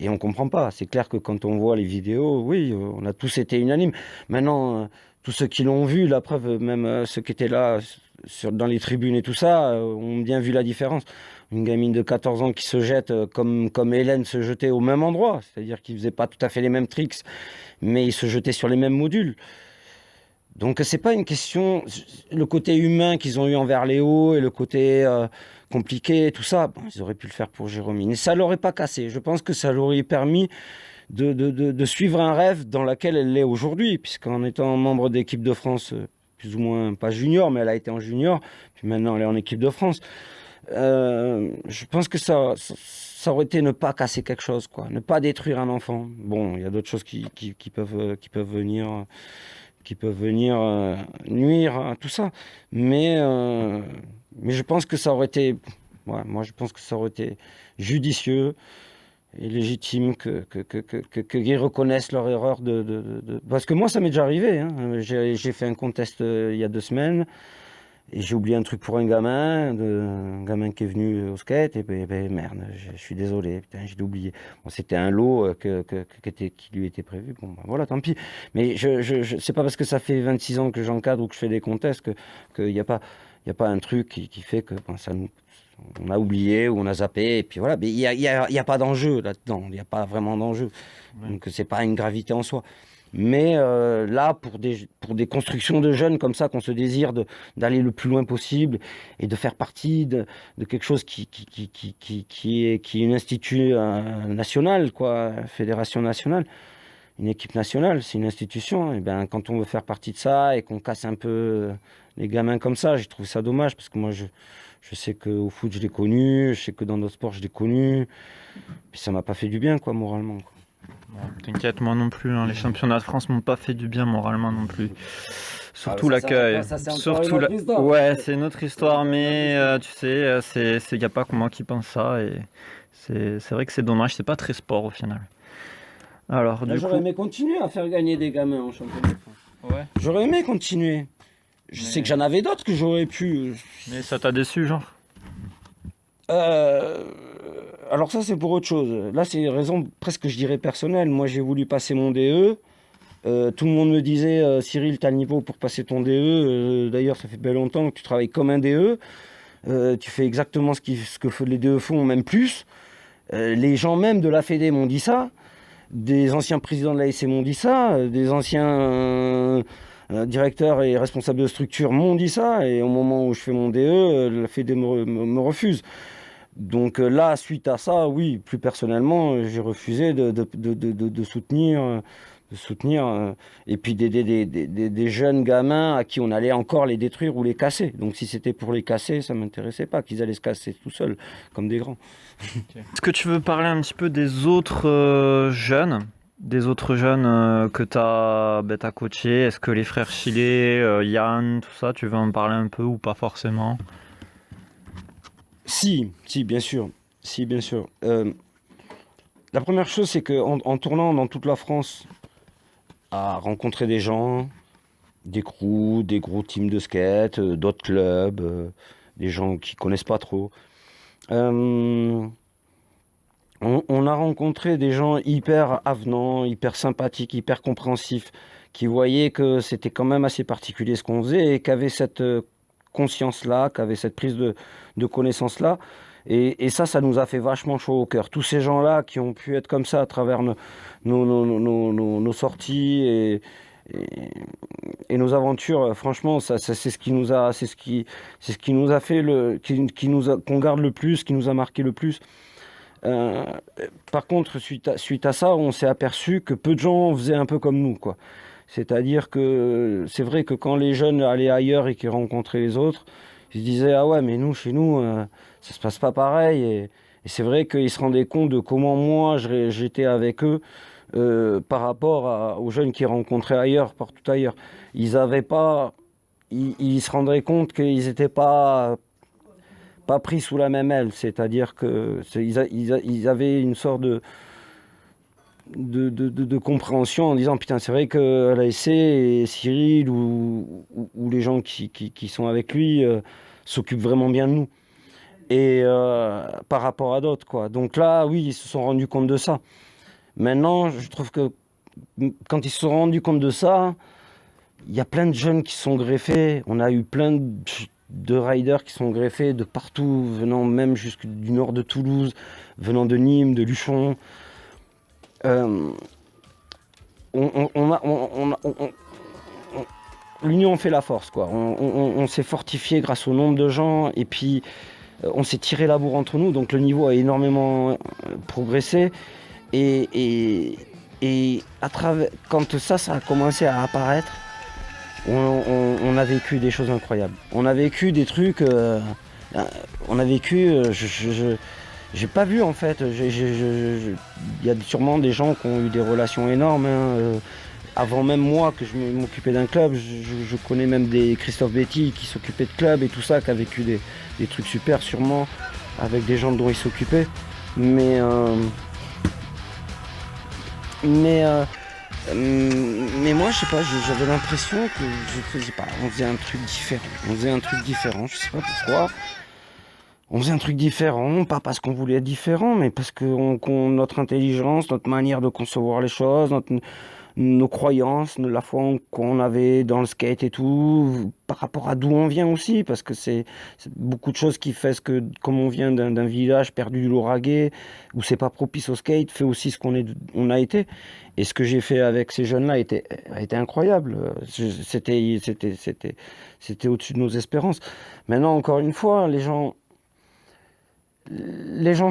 Speaker 2: Et on ne comprend pas. C'est clair que quand on voit les vidéos, oui, on a tous été unanimes. Maintenant, tous ceux qui l'ont vu, la preuve, même ceux qui étaient là dans les tribunes et tout ça, ont bien vu la différence. Une gamine de 14 ans qui se jette comme Hélène se jetait au même endroit, c'est-à-dire qu'ils faisaient pas tout à fait les mêmes tricks, mais ils se jetaient sur les mêmes modules. Donc c'est pas une question, le côté humain qu'ils ont eu envers Léo et le côté compliqué, tout ça, bon, ils auraient pu le faire pour Jérôme. Mais ça l'aurait pas cassé. Je pense que ça leur aurait permis de suivre un rêve dans lequel elle l'est aujourd'hui, puisqu'en étant membre d'équipe de France, plus ou moins, pas junior, mais elle a été en junior, puis maintenant elle est en équipe de France. Je pense que ça aurait été ne pas casser quelque chose, quoi, ne pas détruire un enfant. Bon, il y a d'autres choses qui peuvent venir nuire à tout ça, mais je pense que ça aurait été, ouais, moi je pense que ça aurait été judicieux et légitime qu'ils reconnaissent leur erreur parce que moi ça m'est déjà arrivé, hein. J'ai fait un contest il y a 2 semaines. Et j'ai oublié un truc pour un gamin qui est venu au skate, et ben, merde, je suis désolé, putain, j'ai oublié. Bon, c'était un lot qui lui était prévu, bon, ben, voilà, tant pis. Mais c'est pas parce que ça fait 26 ans que j'encadre ou que je fais des contests qu'il n'y a pas, il y a pas un truc qui fait que bon, on a oublié ou on a zappé, et puis voilà. Mais il y a pas d'enjeu là-dedans, il n'y a pas vraiment d'enjeu.
Speaker 1: Ouais.
Speaker 2: Donc c'est pas une gravité en soi. Mais là, pour des constructions de jeunes comme ça, qu'on se désire d'aller le plus loin possible et de faire partie de quelque chose qui est une institut national, quoi, fédération nationale, une équipe nationale, c'est une institution. Et ben, quand on veut faire partie de ça et qu'on casse un peu les gamins comme ça, je trouve ça dommage parce que moi, je sais qu'au foot, je l'ai connu, je sais que dans d'autres sports, je l'ai connu. Puis ça m'a pas fait du bien, quoi, moralement, quoi.
Speaker 1: Bon, t'inquiète, moi non plus, hein, les championnats de France m'ont pas fait du bien moralement non plus. Surtout l'accueil. Surtout ouais, c'est une autre histoire, mais tu sais, c'est y a pas que moi qui pense ça et c'est vrai que c'est dommage, c'est pas très sport au final. Alors
Speaker 2: Là,
Speaker 1: du
Speaker 2: j'aurais
Speaker 1: coup,
Speaker 2: aimé continuer à faire gagner des gamins en championnat de France.
Speaker 1: ouais.
Speaker 2: J'aurais aimé continuer. Je sais que j'en avais d'autres que j'aurais pu.
Speaker 1: Mais ça t'a déçu, genre?
Speaker 2: Alors ça, c'est pour autre chose. Là, c'est une raison presque, je dirais, personnelle. Moi, j'ai voulu passer mon DE. Tout le monde me disait, Cyril, t'as le niveau pour passer ton DE. D'ailleurs, ça fait bien longtemps que tu travailles comme un DE. Tu fais exactement ce que les DE font, même plus. Les gens même de la Fédé m'ont dit ça. Des anciens présidents de l'ASC m'ont dit ça. Des anciens directeurs et responsables de structure m'ont dit ça. Et au moment où je fais mon DE, la Fédé me refuse. Donc là, suite à ça, oui, plus personnellement, j'ai refusé de soutenir, et puis d'aider des jeunes gamins à qui on allait encore les détruire ou les casser. Donc si c'était pour les casser, ça ne m'intéressait pas, qu'ils allaient se casser tout seuls, comme des grands.
Speaker 1: Est-ce que tu veux parler un petit peu des autres jeunes? Des autres jeunes que t'as coaché? Est-ce que les frères Chilé, Yann, tout ça, tu veux en parler un peu ou pas forcément?
Speaker 2: Si, bien sûr. Si, bien sûr. La première chose, c'est qu'en tournant dans toute la France, à rencontrer des gens, des crews, des gros teams de skate, d'autres clubs, des gens qui connaissent pas trop, on a rencontré des gens hyper avenants, hyper sympathiques, hyper compréhensifs, qui voyaient que c'était quand même assez particulier ce qu'on faisait et qui avaient cette conscience-là, qui avaient cette prise de connaissance-là. Et ça nous a fait vachement chaud au cœur. Tous ces gens-là qui ont pu être comme ça à travers nos sorties et nos aventures, franchement, c'est ce qui nous a fait qu'on garde le plus, qui nous a marqué le plus. Par contre, suite à ça, on s'est aperçu que peu de gens faisaient un peu comme nous, quoi. C'est-à-dire que c'est vrai que quand les jeunes allaient ailleurs et qu'ils rencontraient les autres, ils se disaient ah ouais, mais nous, chez nous, ça se passe pas pareil. Et c'est vrai qu'ils se rendaient compte de comment moi j'étais avec eux par rapport aux jeunes qu'ils rencontraient ailleurs, partout ailleurs. Ils se rendraient compte qu'ils n'étaient pas pris sous la même aile, c'est-à-dire que ils avaient une sorte de compréhension en disant putain, c'est vrai que l'ASC et Cyril ou les gens qui sont avec lui s'occupent vraiment bien de nous et par rapport à d'autres, quoi. Donc là, oui, ils se sont rendus compte de ça. Maintenant, je trouve que quand ils se sont rendus compte de ça, il y a plein de jeunes qui sont greffés. On a eu plein de riders qui sont greffés de partout, venant même jusque du nord de Toulouse, venant de Nîmes, de Luchon. L'union fait la force, quoi. On s'est fortifié grâce au nombre de gens et puis on s'est tiré la bourre entre nous, donc le niveau a énormément progressé et à travers, quand ça a commencé à apparaître, on a vécu des choses incroyables. On a vécu des trucs, j'ai pas vu en fait. Il y a sûrement des gens qui ont eu des relations énormes. Avant même moi que je m'occupais d'un club, je connais même des Christophe Betty qui s'occupaient de clubs et tout ça, qui a vécu des trucs super sûrement avec des gens dont ils s'occupaient. Mais Mais moi, je sais pas, j'avais l'impression que je sais pas, on faisait un truc différent. On faisait un truc différent, je sais pas pourquoi. On faisait un truc différent, pas parce qu'on voulait être différent, mais parce que notre intelligence, notre manière de concevoir les choses, nos croyances, la foi qu'on avait dans le skate et tout, par rapport à d'où on vient aussi, parce que c'est beaucoup de choses qui fait que, comme on vient d'un village perdu du Lauragais, où c'est pas propice au skate, fait aussi ce on a été. Et ce que j'ai fait avec ces jeunes-là a été incroyable. C'était au-dessus de nos espérances. Maintenant, encore une fois, les gens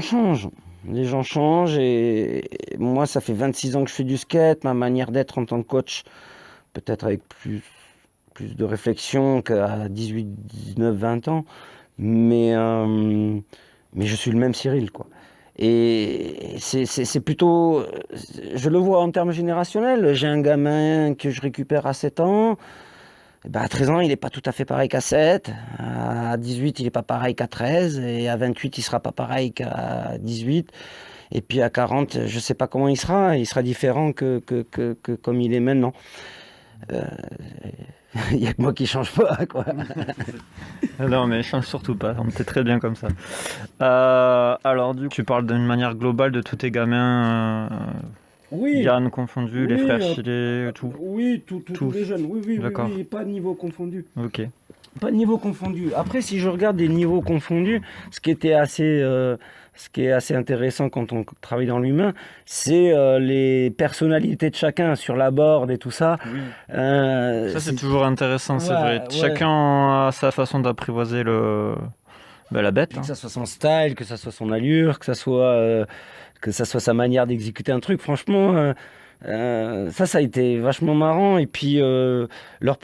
Speaker 2: changent. Les gens changent et moi, ça fait 26 ans que je fais du skate. Ma manière d'être en tant que coach, peut-être avec plus de réflexion qu'à 18, 19, 20 ans. Mais je suis le même Cyril, quoi. Et c'est plutôt... Je le vois en termes générationnels. J'ai un gamin que je récupère à 7 ans. Eh ben, à 13 ans, il n'est pas tout à fait pareil qu'à 7. À 18, il n'est pas pareil qu'à 13. Et à 28, il ne sera pas pareil qu'à 18. Et puis à 40, je ne sais pas comment il sera. Il sera différent que comme il est maintenant. Il n'y a que moi qui ne change pas, quoi.
Speaker 1: Non, mais change surtout pas, on était très bien comme ça. Alors, du coup, tu parles d'une manière globale de tous tes gamins,
Speaker 2: Oui,
Speaker 1: Yann confondu, les
Speaker 2: oui,
Speaker 1: frères Chilé, tout.
Speaker 2: oui, tous les jeunes. Oui, oui,
Speaker 1: D'accord.
Speaker 2: oui, oui, pas de niveau confondu.
Speaker 1: Ok.
Speaker 2: Pas de niveau confondu. Après, si je regarde des niveaux confondus, ce qui est assez intéressant quand on travaille dans l'humain, c'est les personnalités de chacun sur la board et tout ça.
Speaker 1: Oui.
Speaker 2: Ça,
Speaker 1: C'est toujours intéressant, c'est
Speaker 2: Ouais,
Speaker 1: vrai.
Speaker 2: ouais.
Speaker 1: Chacun a sa façon d'apprivoiser la bête.
Speaker 2: Que ça soit son style, que ça soit son allure, que ça soit sa manière d'exécuter un truc. Franchement, ça a été vachement marrant. Et puis, leur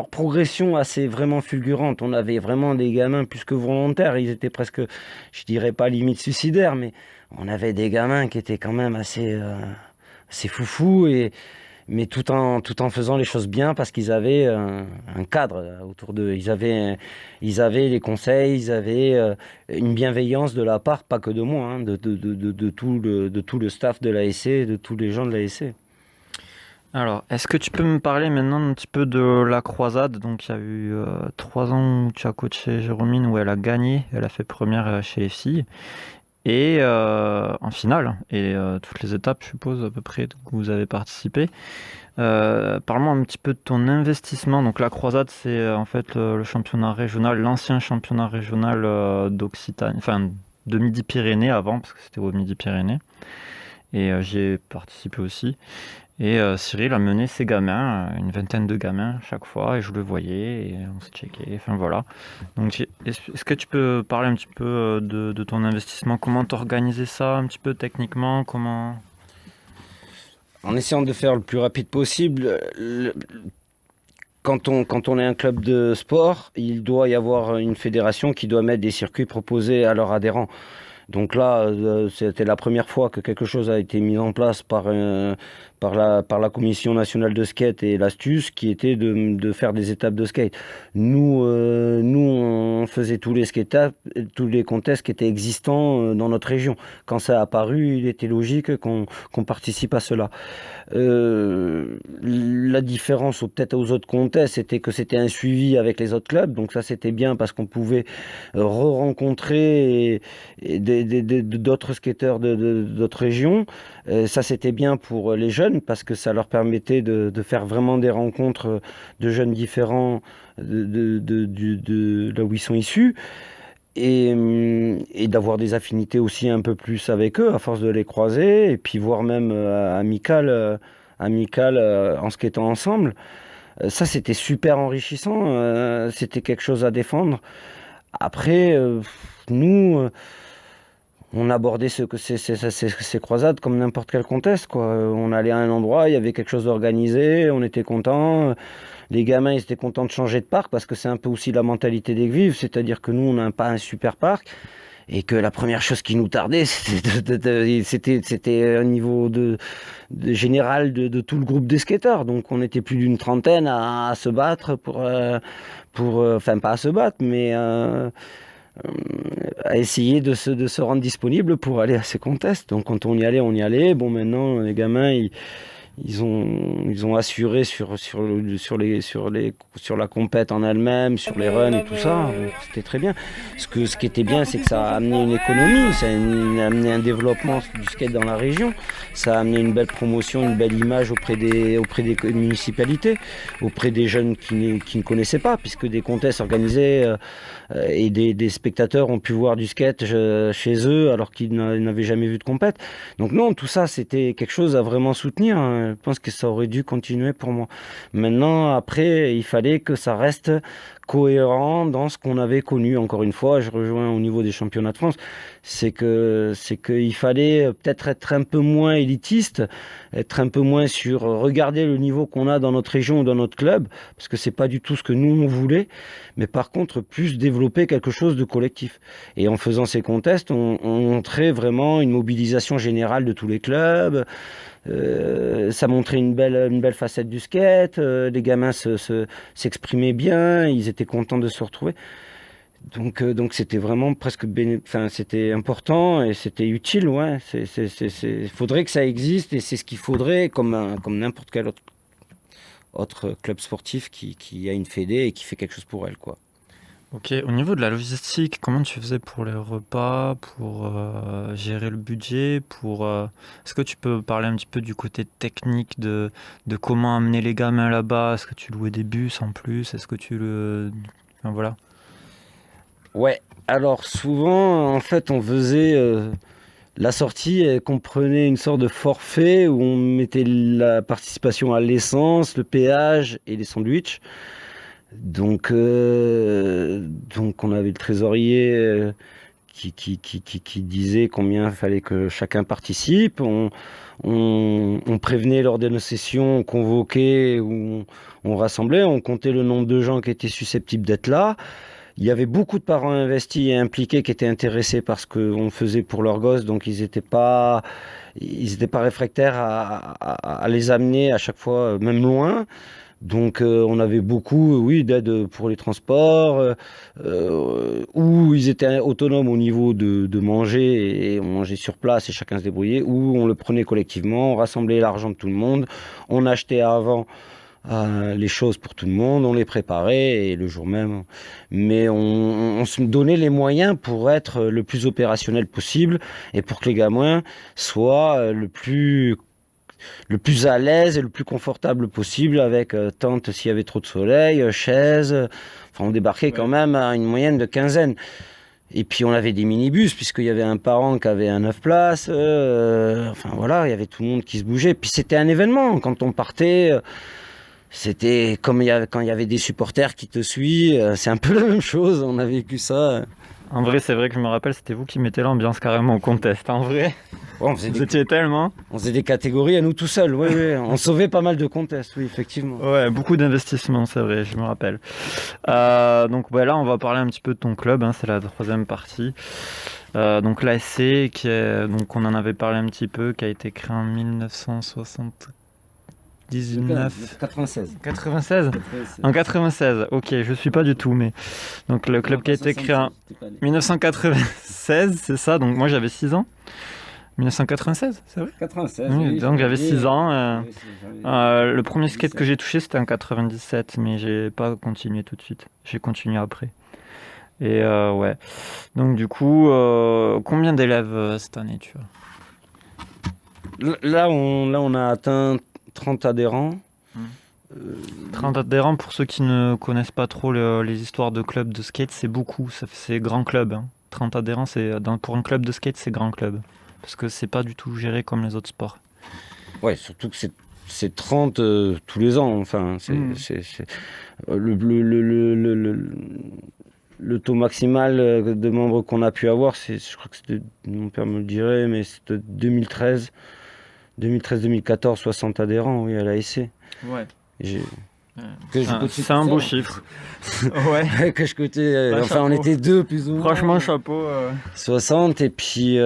Speaker 2: progression assez vraiment fulgurante. On avait vraiment des gamins plus que volontaires. Ils étaient presque, je dirais pas limite suicidaires, mais on avait des gamins qui étaient quand même assez foufous mais tout en faisant les choses bien parce qu'ils avaient un cadre autour d'eux. Ils avaient les conseils, ils avaient une bienveillance de la part, pas que de moi, hein, de tout le staff de l'ASC, de tous les gens de l'ASC.
Speaker 1: Alors, est-ce que tu peux me parler maintenant un petit peu de la croisade? Donc, il y a eu 3 ans où tu as coaché Jérôme, où elle a gagné, elle a fait première chez les filles. Et en finale, et toutes les étapes, je suppose, à peu près, où vous avez participé. Parle-moi un petit peu de ton investissement. Donc la croisade, c'est en fait le championnat régional, l'ancien championnat régional d'Occitanie, enfin de Midi-Pyrénées avant, parce que c'était au Midi-Pyrénées. Et j'y ai participé aussi. Et Cyril a mené ses gamins, une vingtaine de gamins chaque fois, et je le voyais, et on s'est checké, enfin voilà. Donc est-ce que tu peux parler un petit peu de ton investissement? Comment t'organiser ça un petit peu techniquement? Comment...
Speaker 2: En essayant de faire le plus rapide possible, quand on est un club de sport, il doit y avoir une fédération qui doit mettre des circuits proposés à leurs adhérents. Donc là, c'était la première fois que quelque chose a été mis en place par la Commission nationale de skate et l'Astuce, qui était de faire des étapes de skate. Nous, on faisait tous les contests qui étaient existants dans notre région. Quand ça a apparu, il était logique qu'on participe à cela. La différence peut-être aux autres contests, c'était que c'était un suivi avec les autres clubs. Donc ça, c'était bien parce qu'on pouvait re-rencontrer d'autres skateurs d'autres régions. Ça, c'était bien pour les jeunes parce que ça leur permettait de faire vraiment des rencontres de jeunes différents de là où ils sont issus. Et d'avoir des affinités aussi un peu plus avec eux à force de les croiser et puis voire même amical en skatant ensemble. Ça, c'était super enrichissant, c'était quelque chose à défendre. Après, nous, on abordait ces croisades comme n'importe quel contest, quoi. On allait à un endroit, il y avait quelque chose d'organisé, on était contents. Les gamins, ils étaient contents de changer de parc parce que c'est un peu aussi la mentalité des Vives, c'est-à-dire que nous, on n'a pas un super parc et que la première chose qui nous tardait, c'était un niveau général de tout le groupe des skateurs. Donc, on était plus d'une trentaine à se battre enfin pas à se battre, mais à essayer de se rendre disponible pour aller à ces contests. Donc, quand on y allait, on y allait. Bon, maintenant, les gamins, Ils ont assuré sur la compète en elle-même, sur les runs et tout ça. Donc, c'était très bien. Ce qui était bien, c'est que ça a amené une économie, ça a amené un développement du skate dans la région. Ça a amené une belle promotion, une belle image auprès des municipalités, auprès des jeunes qui ne connaissaient pas, puisque des contests organisés et des spectateurs ont pu voir du skate chez eux alors qu'ils n'avaient jamais vu de compète. Donc non, tout ça, c'était quelque chose à vraiment soutenir, hein. Je pense que ça aurait dû continuer pour moi. Maintenant, après, il fallait que ça reste cohérent dans ce qu'on avait connu. Encore une fois, je rejoins au niveau des championnats de France, c'est qu'il fallait peut-être être un peu moins élitiste, être un peu moins sur regarder le niveau qu'on a dans notre région ou dans notre club, parce que c'est pas du tout ce que nous on voulait, mais par contre plus développer quelque chose de collectif. Et en faisant ces contests, on montrait vraiment une mobilisation générale de tous les clubs. Ça montrait une belle facette du skate. Les gamins s'exprimaient bien, ils étaient contents de se retrouver. Donc c'était vraiment presque c'était important et c'était utile, ouais. Faudrait que ça existe et c'est ce qu'il faudrait comme n'importe quel autre club sportif qui a une fédé et qui fait quelque chose pour elle, quoi.
Speaker 1: Ok, au niveau de la logistique, comment tu faisais pour les repas, pour gérer le budget, Est-ce que tu peux parler un petit peu du côté technique de comment amener les gamins là-bas? Est-ce que tu louais des bus en plus? Est-ce que Enfin, voilà.
Speaker 2: Ouais, alors souvent, en fait, on faisait la sortie, elle comprenait une sorte de forfait où on mettait la participation à l'essence, le péage et les sandwichs. Donc on avait le trésorier qui disait combien il fallait que chacun participe. On prévenait lors de nos sessions, on convoquait, on rassemblait, on comptait le nombre de gens qui étaient susceptibles d'être là. Il y avait beaucoup de parents investis et impliqués qui étaient intéressés par ce qu'on faisait pour leurs gosses, donc ils n'étaient pas réfractaires à les amener à chaque fois, même loin. Donc on avait beaucoup, oui, d'aide pour les transports, où ils étaient autonomes au niveau de manger et on mangeait sur place et chacun se débrouillait, ou on le prenait collectivement, on rassemblait l'argent de tout le monde, on achetait avant les choses pour tout le monde, on les préparait et le jour même. Mais on se donnait les moyens pour être le plus opérationnel possible et pour que les gamins soient le plus à l'aise et le plus confortable possible avec tente s'il y avait trop de soleil, chaise. Enfin, on débarquait quand même à une moyenne de quinzaine. Et puis on avait des minibus puisqu'il y avait un parent qui avait un 9 places. Enfin voilà, il y avait tout le monde qui se bougeait. Puis c'était un événement. Quand on partait, c'était comme quand il y avait des supporters qui te suivent. C'est un peu la même chose. On a vécu ça.
Speaker 1: En vrai, c'est vrai que je me rappelle, c'était vous qui mettez l'ambiance carrément au contest. En vrai, vous étiez tellement.
Speaker 2: On faisait des catégories à nous tout seuls. Oui, oui. On sauvait pas mal de contests, oui, effectivement.
Speaker 1: Ouais, beaucoup d'investissements, c'est vrai, je me rappelle. Donc là, on va parler un petit peu de ton club. C'est la troisième partie. Donc l'ASC, donc on en avait parlé un petit peu, qui a été créé en 1979.
Speaker 2: 96.
Speaker 1: 96 En 96, ok, je suis pas du tout, mais donc le club qui a été créé en 1996, c'est ça, donc moi j'avais 6 ans. 1996, c'est vrai?
Speaker 2: 96.
Speaker 1: Oui, donc j'avais 6 ans.
Speaker 2: Oui,
Speaker 1: le premier skate que j'ai touché c'était en 97, mais j'ai pas continué tout de suite. J'ai continué après. Et ouais. Donc du coup, combien d'élèves cette année, tu vois?
Speaker 2: Là, on a atteint 30 adhérents.
Speaker 1: 30 adhérents, pour ceux qui ne connaissent pas trop les histoires de clubs de skate, c'est beaucoup, c'est grand club. 30 adhérents, pour un club de skate, c'est grand club. Parce que c'est pas du tout géré comme les autres sports.
Speaker 2: Ouais, surtout que c'est 30 tous les ans. Enfin, le taux maximal de membres qu'on a pu avoir, je crois que c'était, mon père me le dirait, mais c'était 2013-2014, 60 adhérents, oui, à l'ASC.
Speaker 1: Ouais.
Speaker 2: Que je coachais
Speaker 1: C'est un
Speaker 2: tout
Speaker 1: beau
Speaker 2: seul.
Speaker 1: chiffre. Ouais.
Speaker 2: Que je coachais,
Speaker 1: Bah,
Speaker 2: enfin on
Speaker 1: chapeau.
Speaker 2: était deux plus ou moins.
Speaker 1: Franchement, chapeau.
Speaker 2: 60 et puis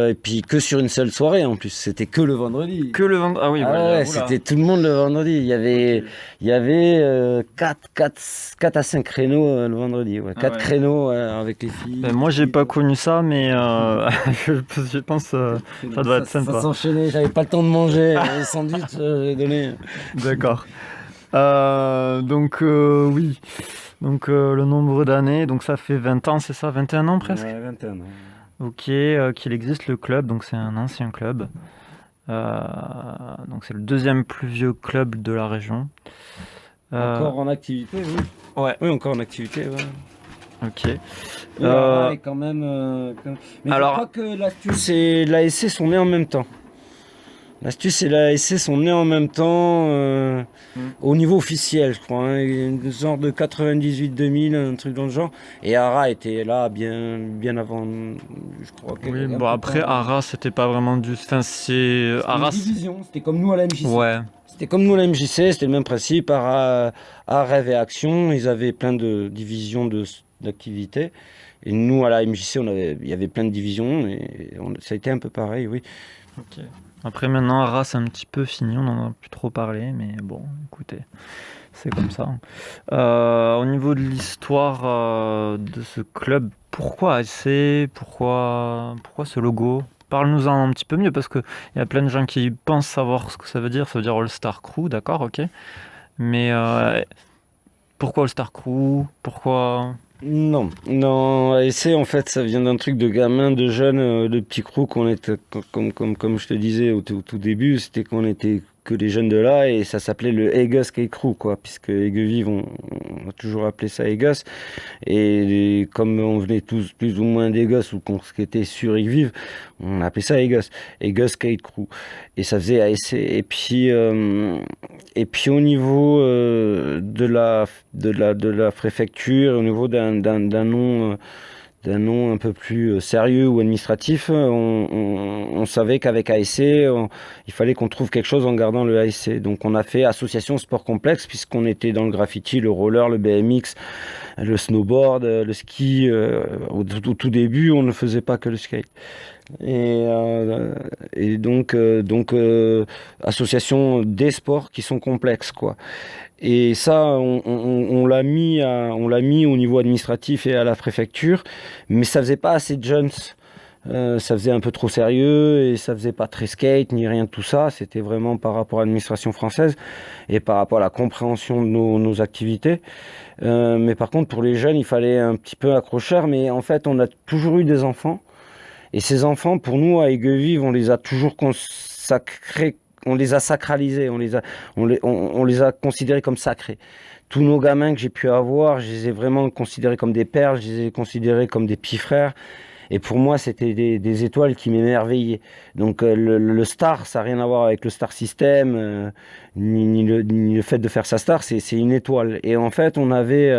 Speaker 2: que sur une seule soirée en plus, c'était que le vendredi.
Speaker 1: Que le vendredi. Ah oui,
Speaker 2: Ah
Speaker 1: bah,
Speaker 2: ouais,
Speaker 1: oula.
Speaker 2: c'était tout le monde le vendredi.
Speaker 1: Ok.
Speaker 2: Il y avait 4 à 5 créneaux le vendredi. Ouais.
Speaker 1: Ah
Speaker 2: 4
Speaker 1: ouais.
Speaker 2: créneaux avec les filles.
Speaker 1: Ben, moi, j'ai pas connu ça, mais je pense ça doit être
Speaker 2: Ça
Speaker 1: sympa.
Speaker 2: s'enchaînait, j'avais pas le temps de manger. Les sandwichs, j'ai donné.
Speaker 1: D'accord. Donc, oui. Donc, le nombre d'années, donc ça fait 20 ans, c'est ça? 21 ans presque?
Speaker 2: Ouais, 21 ans.
Speaker 1: Ok, qu'il existe le club, donc c'est un ancien club. Euh, donc, c'est le deuxième plus vieux club de la région.
Speaker 2: Encore en activité, oui.
Speaker 1: Ouais.
Speaker 2: Oui, encore en activité, ouais.
Speaker 1: Ok.
Speaker 2: Oui, alors, quand même. Mais
Speaker 1: alors-
Speaker 2: je crois que l'Astuce et l'ASC sont nés en même temps. L'Astuce et l'ASC sont nés en même temps au niveau officiel, je crois. Hein, une genre de 98-2000, un truc dans le genre. Et Ara était là bien avant, je crois.
Speaker 1: Oui, bon, après, Arras, c'était pas vraiment du. Enfin, c'est.
Speaker 2: C'était une
Speaker 1: Arras.
Speaker 2: division, c'était comme nous à la MJC.
Speaker 1: Ouais.
Speaker 2: C'était comme nous à la MJC, c'était le même principe. Ara, Rêve et Action, ils avaient plein de divisions d'activités. Et nous, à la MJC, il y avait plein de divisions et ça a été un peu pareil, oui.
Speaker 1: Ok. Après, maintenant, Arras, c'est un petit peu fini, on n'en a plus trop parlé, mais bon, écoutez, c'est comme ça. Au niveau de l'histoire de ce club, pourquoi ASC? Pourquoi ce logo? Parle-nous-en un petit peu mieux, parce qu'il y a plein de gens qui pensent savoir ce que ça veut dire. Ça veut dire All Star Crew, d'accord, ok. Mais pourquoi All Star Crew? Pourquoi...
Speaker 2: Non, ASC en fait ça vient d'un truc de gamin, de jeunes, de petits crews qu'on était, comme je te disais au tout début, c'était qu'on était que les jeunes de là et ça s'appelait le Egus Skate Crew quoi, puisque Aiguevive on a toujours appelé ça Egus et comme on venait tous plus ou moins d'Egus ou qu'on était sur Aiguevive, on appelait ça Egus Skate Crew et ça faisait ASC et puis au niveau de la préfecture, au niveau d'un nom un peu plus sérieux ou administratif, on savait qu'avec ASC, il fallait qu'on trouve quelque chose en gardant le ASC. Donc on a fait association sport complexe puisqu'on était dans le graffiti, le roller, le BMX, le snowboard, le ski. Au tout début, on ne faisait pas que le skate. Et donc association des sports qui sont complexes quoi. Et ça, on l'a mis au niveau administratif et à la préfecture, mais ça faisait pas assez de jeunes. Ça faisait un peu trop sérieux et ça faisait pas très skate ni rien de tout ça. C'était vraiment par rapport à l'administration française et par rapport à la compréhension de nos activités. Mais par contre, pour les jeunes, il fallait un petit peu accrocheur. Mais en fait, on a toujours eu des enfants. Et ces enfants, pour nous, à Aiguevive, on les a toujours consacrés, on les a sacralisés, on les a considérés comme sacrés. Tous nos gamins que j'ai pu avoir, je les ai vraiment considérés comme des perles, je les ai considérés comme des petits frères. Et pour moi, c'était des étoiles qui m'émerveillaient. Donc le star, ça n'a rien à voir avec le star system, ni le fait de faire sa star, c'est une étoile. Et en fait, on avait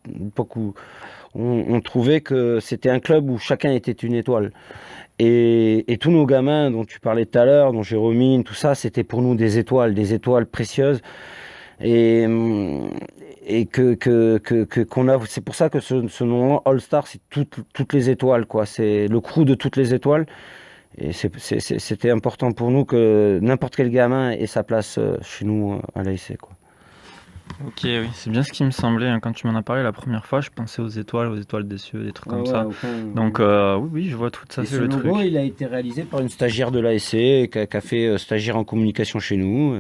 Speaker 2: une époque où on trouvait que c'était un club où chacun était une étoile. Et tous nos gamins dont tu parlais tout à l'heure, dont Jérôme, tout ça, c'était pour nous des étoiles précieuses. Et qu'on a, c'est pour ça que ce nom All Star, c'est toutes les étoiles, quoi. C'est le crew de toutes les étoiles. Et c'était important pour nous que n'importe quel gamin ait sa place chez nous à l'ASC, quoi.
Speaker 1: Ok, oui, c'est bien ce qui me semblait hein. Quand tu m'en as parlé la première fois, je pensais aux étoiles des cieux, des trucs comme ça. Donc oui, je vois tout ça, c'est
Speaker 2: ce
Speaker 1: le
Speaker 2: logo,
Speaker 1: truc.
Speaker 2: il a été réalisé par une stagiaire de l'ASC qui a fait stagiaire en communication chez nous.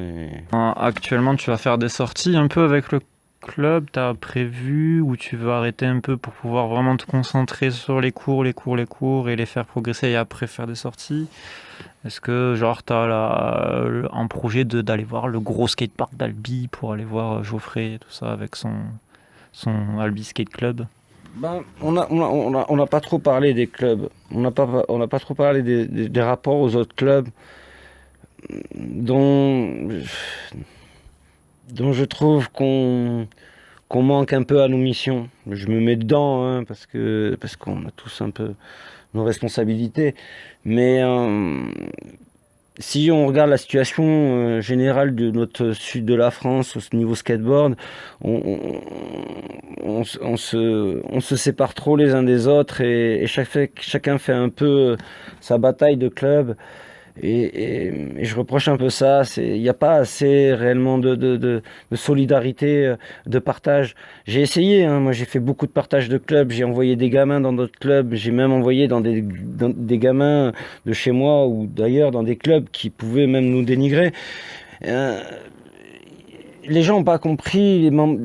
Speaker 1: Actuellement, tu vas faire des sorties un peu avec le club, t'as prévu, ou tu veux arrêter un peu pour pouvoir vraiment te concentrer sur les cours et les faire progresser et après faire des sorties? Est-ce que genre t'as un projet d'aller voir le gros skatepark d'Albi pour aller voir Geoffrey et tout ça avec son Albi Skate Club?
Speaker 2: Ben, on n'a pas trop parlé des clubs. On n'a pas trop parlé des rapports aux autres clubs dont je trouve qu'on manque un peu à nos missions. Je me mets dedans hein, parce qu'on a tous un peu nos responsabilités. Mais si on regarde la situation générale de notre sud de la France au niveau skateboard, on se sépare trop les uns des autres et chacun fait un peu sa bataille de club. Et je reproche un peu ça. Il n'y a pas assez réellement de solidarité, de partage. J'ai essayé, hein, moi j'ai fait beaucoup de partage de clubs. J'ai envoyé des gamins dans d'autres clubs. J'ai même envoyé dans des gamins de chez moi ou d'ailleurs dans des clubs qui pouvaient même nous dénigrer. Euh, les gens n'ont pas compris, les membres,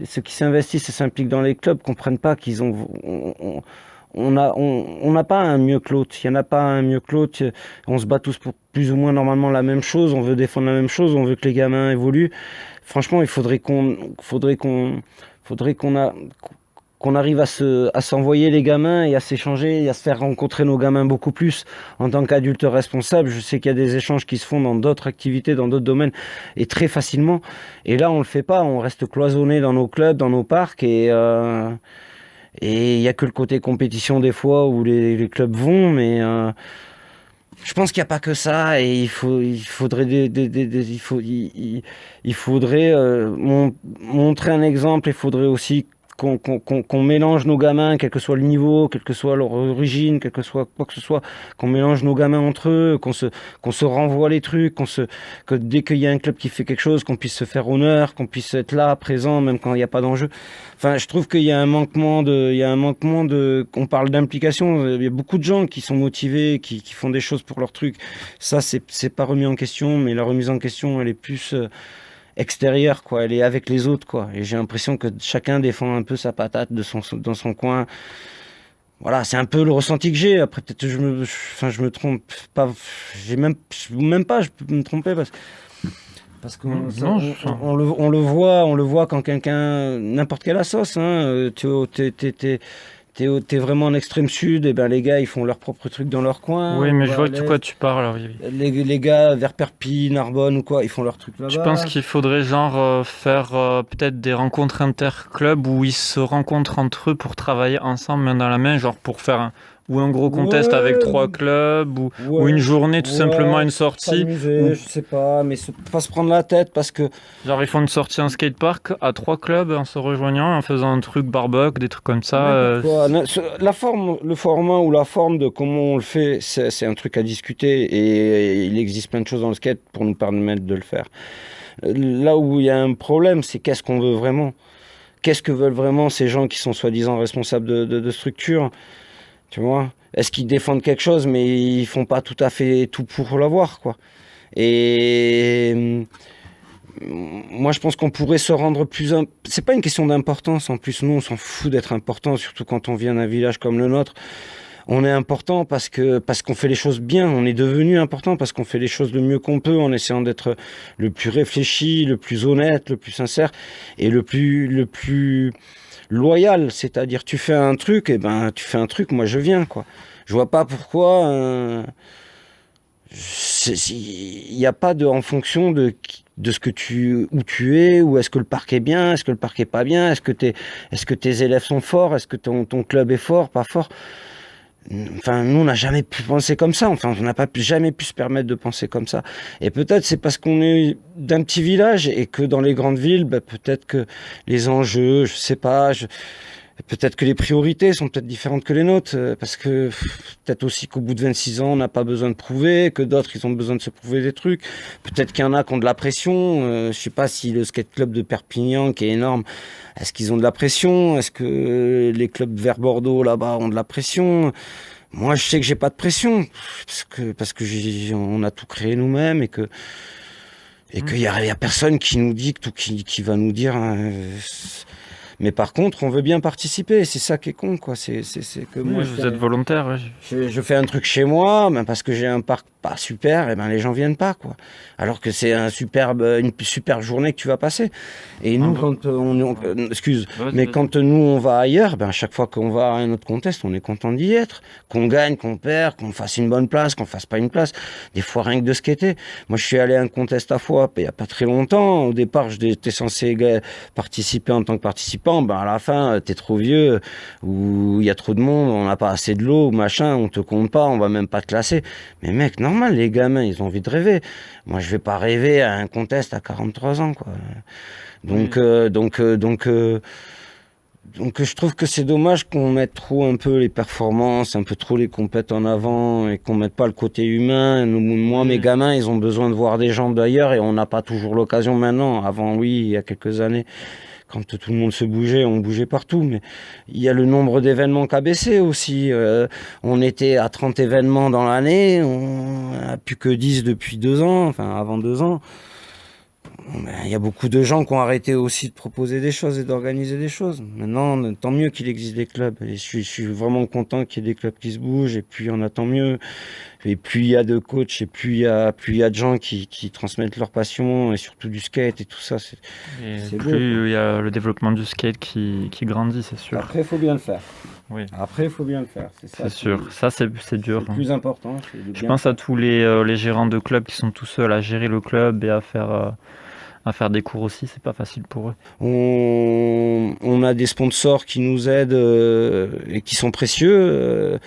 Speaker 2: ceux qui s'investissent et s'impliquent dans les clubs comprennent pas qu'ils ont. On n'a pas un mieux que l'autre. Il n'y en a pas un mieux que l'autre. On se bat tous pour plus ou moins normalement la même chose. On veut défendre la même chose. On veut que les gamins évoluent. Franchement, il faudrait qu'on arrive à s'envoyer les gamins et à s'échanger et à se faire rencontrer nos gamins beaucoup plus en tant qu'adultes responsables. Je sais qu'il y a des échanges qui se font dans d'autres activités, dans d'autres domaines et très facilement. Et là, on le fait pas. On reste cloisonné dans nos clubs, dans nos parcs et il y a que le côté compétition des fois où les clubs vont, mais je pense qu'il n'y a pas que ça et il faudrait montrer un exemple. Il faudrait aussi qu'on mélange nos gamins, quel que soit le niveau, quelle que soit leur origine, quel que soit quoi que ce soit, qu'on mélange nos gamins entre eux, qu'on se renvoie les trucs, que dès qu'il y a un club qui fait quelque chose, qu'on puisse se faire honneur, qu'on puisse être là, présent, même quand il n'y a pas d'enjeu. Enfin, je trouve qu'il y a un manquement on parle d'implication. Il y a beaucoup de gens qui sont motivés, qui font des choses pour leur truc. Ça, c'est pas remis en question, mais la remise en question, elle est plus extérieure, quoi. Elle est avec les autres, quoi. Et j'ai l'impression que chacun défend un peu sa patate dans son coin. Voilà, c'est un peu le ressenti que j'ai. Après, peut-être que je me trompe pas. Même pas, je peux me tromper parce qu'on on le voit quand quelqu'un, n'importe quelle assos, hein, t'es vraiment en extrême sud, et ben les gars ils font leur propre truc dans leur coin.
Speaker 1: Oui, mais je vois de quoi tu parles. Oui.
Speaker 2: Les gars vers Perpignan, Narbonne ou quoi, ils font leur truc là-bas.
Speaker 1: Je pense qu'il faudrait faire peut-être des rencontres interclubs où ils se rencontrent entre eux pour travailler ensemble main dans la main, genre pour faire ou un gros contest avec 3 clubs ou une journée tout simplement une sortie.
Speaker 2: Je sais pas, mais pas se prendre la tête parce que...
Speaker 1: Genre ils font une sortie en skatepark à 3 clubs en se rejoignant, en faisant un truc barbecue, des trucs comme ça.
Speaker 2: La forme, le format ou la forme de comment on le fait, c'est un truc à discuter et il existe plein de choses dans le skate pour nous permettre de le faire. Là où il y a un problème, c'est qu'est-ce qu'on veut vraiment? Qu'est-ce que veulent vraiment ces gens qui sont soi-disant responsables de structure? Tu vois, est-ce qu'ils défendent quelque chose, mais ils font pas tout à fait tout pour l'avoir, quoi. Et moi, je pense qu'on pourrait se rendre plus. C'est pas une question d'importance. En plus, nous, on s'en fout d'être important, surtout quand on vient d'un village comme le nôtre. On est important parce qu'on fait les choses bien. On est devenu important parce qu'on fait les choses le mieux qu'on peut, en essayant d'être le plus réfléchi, le plus honnête, le plus sincère et le plus loyal, c'est-à-dire tu fais un truc, et ben tu fais un truc, moi je viens, quoi. Je vois pas pourquoi il n'y a pas en fonction de ce que où tu es, ou est-ce que le parc est bien, est-ce que le parc est pas bien, est-ce que tes élèves sont forts, est-ce que ton club est fort, pas fort. Enfin, nous, on n'a jamais pu penser comme ça. Enfin, on n'a jamais pu se permettre de penser comme ça. Et peut-être c'est parce qu'on est d'un petit village et que dans les grandes villes, peut-être que les enjeux, je sais pas, peut-être que les priorités sont peut-être différentes que les nôtres. Parce que peut-être aussi qu'au bout de 26 ans, on n'a pas besoin de prouver, que d'autres, ils ont besoin de se prouver des trucs. Peut-être qu'il y en a qui ont de la pression. Je sais pas si le skate club de Perpignan, qui est énorme, est-ce qu'ils ont de la pression? Est-ce que les clubs vers Bordeaux, là-bas, ont de la pression? Moi, je sais que j'ai pas de pression, parce que on a tout créé nous-mêmes et qu'il y a personne qui nous dicte ou qui va nous dire. Mais par contre, on veut bien participer. C'est ça qui est con, quoi. C'est que moi,
Speaker 1: vous êtes volontaire. Ouais.
Speaker 2: Je fais un truc chez moi, mais parce que j'ai un parc pas super, et ben les gens viennent pas, quoi. Alors que c'est une superbe journée que tu vas passer. Et nous, quand quand nous on va ailleurs, ben à chaque fois qu'on va à un autre contest, on est content d'y être. Qu'on gagne, qu'on perd, qu'on fasse une bonne place, qu'on fasse pas une place. Des fois rien que de skater. Moi, je suis allé à un contest à Foix il y a pas très longtemps. Au départ, j'étais censé participer en tant que participant. Ben à la fin, t'es trop vieux, ou il y a trop de monde, on n'a pas assez de l'eau, machin, on te compte pas, on va même pas te classer. Mais mec, non. normal, les gamins, ils ont envie de rêver. Moi, je vais pas rêver à un contest à 43 ans, quoi. Donc, je trouve que c'est dommage qu'on mette trop un peu les performances, un peu trop les compètes en avant et qu'on mette pas le côté humain. Moi, mes gamins, ils ont besoin de voir des gens d'ailleurs et on n'a pas toujours l'occasion maintenant. Avant, oui, il y a quelques années, quand tout le monde se bougeait, on bougeait partout. Mais il y a le nombre d'événements qui a baissé aussi. On était à 30 événements dans l'année, on n'a plus que 10 depuis 2 ans, enfin avant 2 ans. Il y a beaucoup de gens qui ont arrêté aussi de proposer des choses et d'organiser des choses. Maintenant, tant mieux qu'il existe des clubs. Et je suis vraiment content qu'il y ait des clubs qui se bougent. Et puis, on attend mieux. Et plus il y a de coachs et plus il y a de gens qui transmettent leur passion et surtout du skate et tout ça. C'est beau.
Speaker 1: Plus il y a le développement du skate qui grandit, c'est sûr.
Speaker 2: Après, il faut bien le faire.
Speaker 1: Oui.
Speaker 2: Après, il faut bien le faire.
Speaker 1: C'est sûr. Ça, c'est dur.
Speaker 2: C'est le plus important.
Speaker 1: Je pense à tous les gérants de clubs qui sont tout seuls à gérer le club et à faire des cours aussi, c'est pas facile pour eux.
Speaker 2: On a des sponsors qui nous aident et qui sont précieux.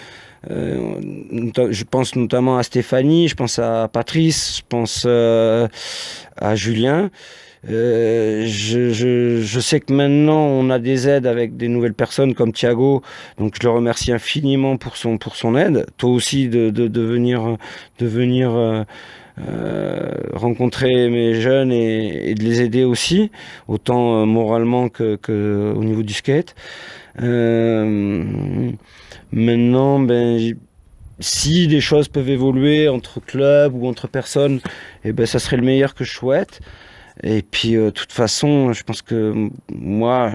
Speaker 2: Je pense notamment à Stéphanie, je pense à Patrice, je pense à Julien. Je sais que maintenant on a des aides avec des nouvelles personnes comme Thiago, donc je le remercie infiniment pour son aide. Toi aussi de venir rencontrer mes jeunes et de les aider aussi, autant moralement que au niveau du skate. Maintenant, si des choses peuvent évoluer entre clubs ou entre personnes, ça serait le meilleur que je souhaite. Et puis, de toute façon, je pense que moi,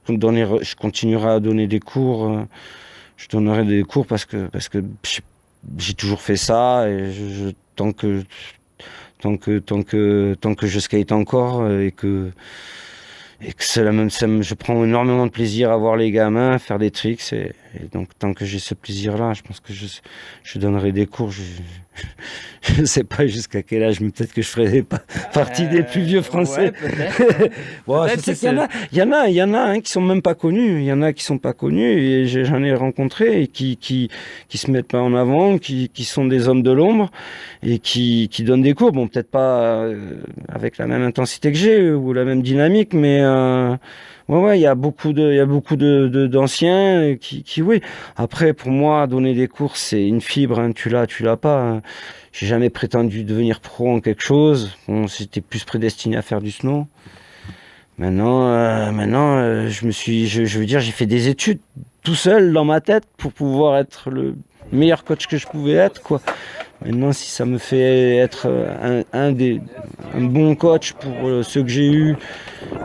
Speaker 2: je continuerai à donner des cours. Je donnerai des cours parce que j'ai toujours fait ça et tant que je skate encore et que je prends énormément de plaisir à voir les gamins faire des tricks et donc tant que j'ai ce plaisir-là, je pense que je donnerai des cours. Je sais pas jusqu'à quel âge, mais peut-être que je ferai partie des plus vieux Français.
Speaker 1: Ouais,
Speaker 2: Bon, je sais qu'il y en a qui sont même pas connus. Il y en a qui sont pas connus et j'en ai rencontré et qui se mettent pas en avant, qui sont des hommes de l'ombre et qui donnent des cours. Bon, peut-être pas avec la même intensité que j'ai ou la même dynamique, mais il y a beaucoup d'anciens qui oui. Après, pour moi, donner des cours, c'est une fibre, hein. Tu l'as pas, hein. J'ai jamais prétendu devenir pro en quelque chose. Bon, c'était plus prédestiné à faire du snow. Maintenant, je veux dire, j'ai fait des études tout seul dans ma tête pour pouvoir être le meilleur coach que je pouvais être, quoi. Maintenant, si ça me fait être un bon coach pour ceux que j'ai eus,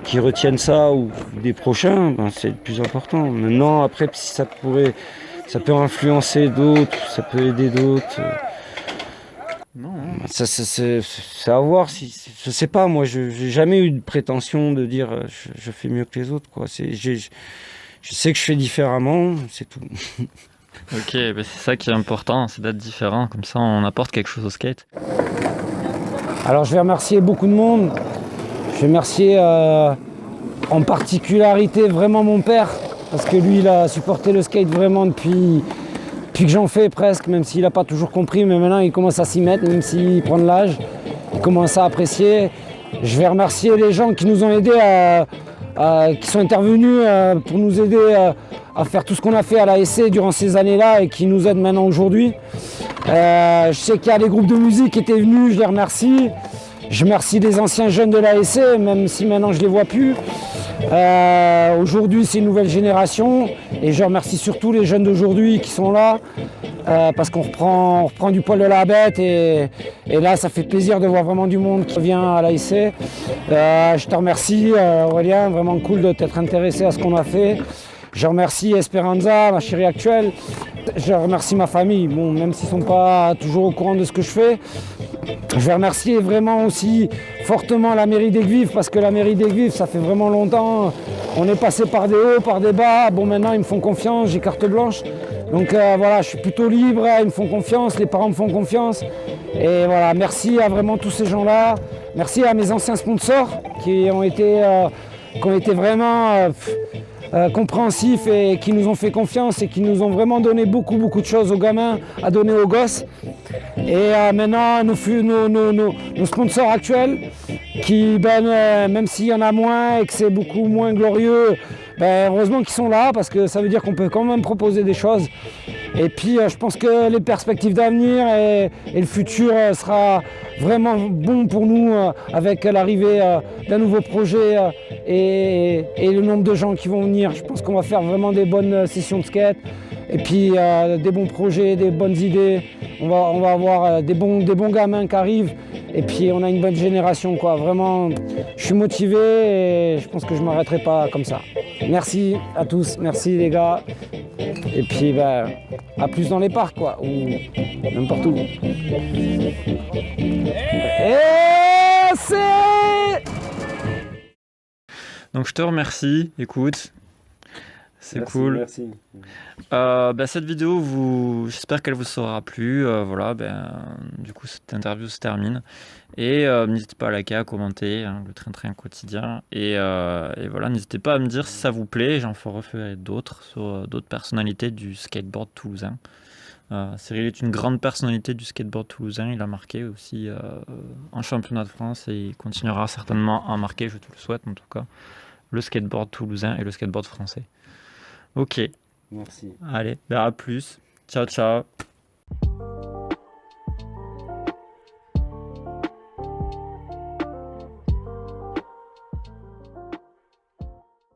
Speaker 2: qui retiennent ça, ou des prochains, c'est le plus important. Maintenant, après, si ça peut influencer d'autres, ça peut aider d'autres.
Speaker 1: Non.
Speaker 2: C'est à voir. Je sais pas, moi, j'ai jamais eu de prétention de dire je fais mieux que les autres, quoi. Je sais que je fais différemment, c'est tout.
Speaker 1: Ok, c'est ça qui est important, c'est d'être différent, comme ça on apporte quelque chose au skate.
Speaker 3: Alors je vais remercier beaucoup de monde. Je vais remercier en particularité vraiment mon père, parce que lui il a supporté le skate vraiment depuis que j'en fais presque, même s'il n'a pas toujours compris, mais maintenant il commence à s'y mettre, même s'il prend de l'âge, il commence à apprécier. Je vais remercier les gens qui nous ont aidés, qui sont intervenus pour nous aider à faire tout ce qu'on a fait à l'ASC durant ces années-là et qui nous aident maintenant aujourd'hui. Je sais qu'il y a des groupes de musique qui étaient venus, je les remercie. Je remercie les anciens jeunes de l'ASC, même si maintenant je ne les vois plus. Aujourd'hui, c'est une nouvelle génération et je remercie surtout les jeunes d'aujourd'hui qui sont là parce qu'on reprend du poil de la bête et là, ça fait plaisir de voir vraiment du monde qui vient à l'ASC. Je te remercie, Aurélien, vraiment cool de t'être intéressé à ce qu'on a fait. Je remercie Esperanza, ma chérie actuelle. Je remercie ma famille, bon, même s'ils ne sont pas toujours au courant de ce que je fais. Je vais remercier vraiment aussi fortement la mairie d'Aigues-Vives, parce que la mairie d'Aigues-Vives, ça fait vraiment longtemps. On est passé par des hauts, par des bas. Bon, maintenant, ils me font confiance, j'ai carte blanche. Donc voilà, je suis plutôt libre, ils me font confiance, les parents me font confiance. Et voilà, merci à vraiment tous ces gens-là. Merci à mes anciens sponsors qui ont été vraiment compréhensifs et qui nous ont fait confiance et qui nous ont vraiment donné beaucoup de choses aux gamins, à donner aux gosses. Et maintenant, nos sponsors actuels, qui, même s'il y en a moins et que c'est beaucoup moins glorieux, heureusement qu'ils sont là parce que ça veut dire qu'on peut quand même proposer des choses. Et puis je pense que les perspectives d'avenir et le futur sera vraiment bon pour nous avec l'arrivée d'un nouveau projet et le nombre de gens qui vont venir. Je pense qu'on va faire vraiment des bonnes sessions de skate et puis des bons projets, des bonnes idées. On va avoir des bons gamins qui arrivent et puis on a une bonne génération, quoi. Vraiment, je suis motivé et je pense que je ne m'arrêterai pas comme ça. Merci à tous, merci les gars. Et puis à plus dans les parcs, quoi, ou n'importe où. Et c'est...
Speaker 1: Donc je te remercie, écoute, c'est
Speaker 2: Merci,
Speaker 1: cool.
Speaker 2: Merci.
Speaker 1: Cette vidéo, j'espère qu'elle vous sera plu. Voilà, du coup cette interview se termine. Et n'hésitez pas à liker, à commenter, hein, le train-train quotidien. Et voilà, n'hésitez pas à me dire si ça vous plaît. J'en referai d'autres sur d'autres personnalités du skateboard toulousain. Cyril est une grande personnalité du skateboard toulousain. Il a marqué aussi en championnat de France et il continuera certainement à marquer, je te le souhaite en tout cas, le skateboard toulousain et le skateboard français. Ok,
Speaker 2: Merci.
Speaker 1: allez, à plus. Ciao, ciao.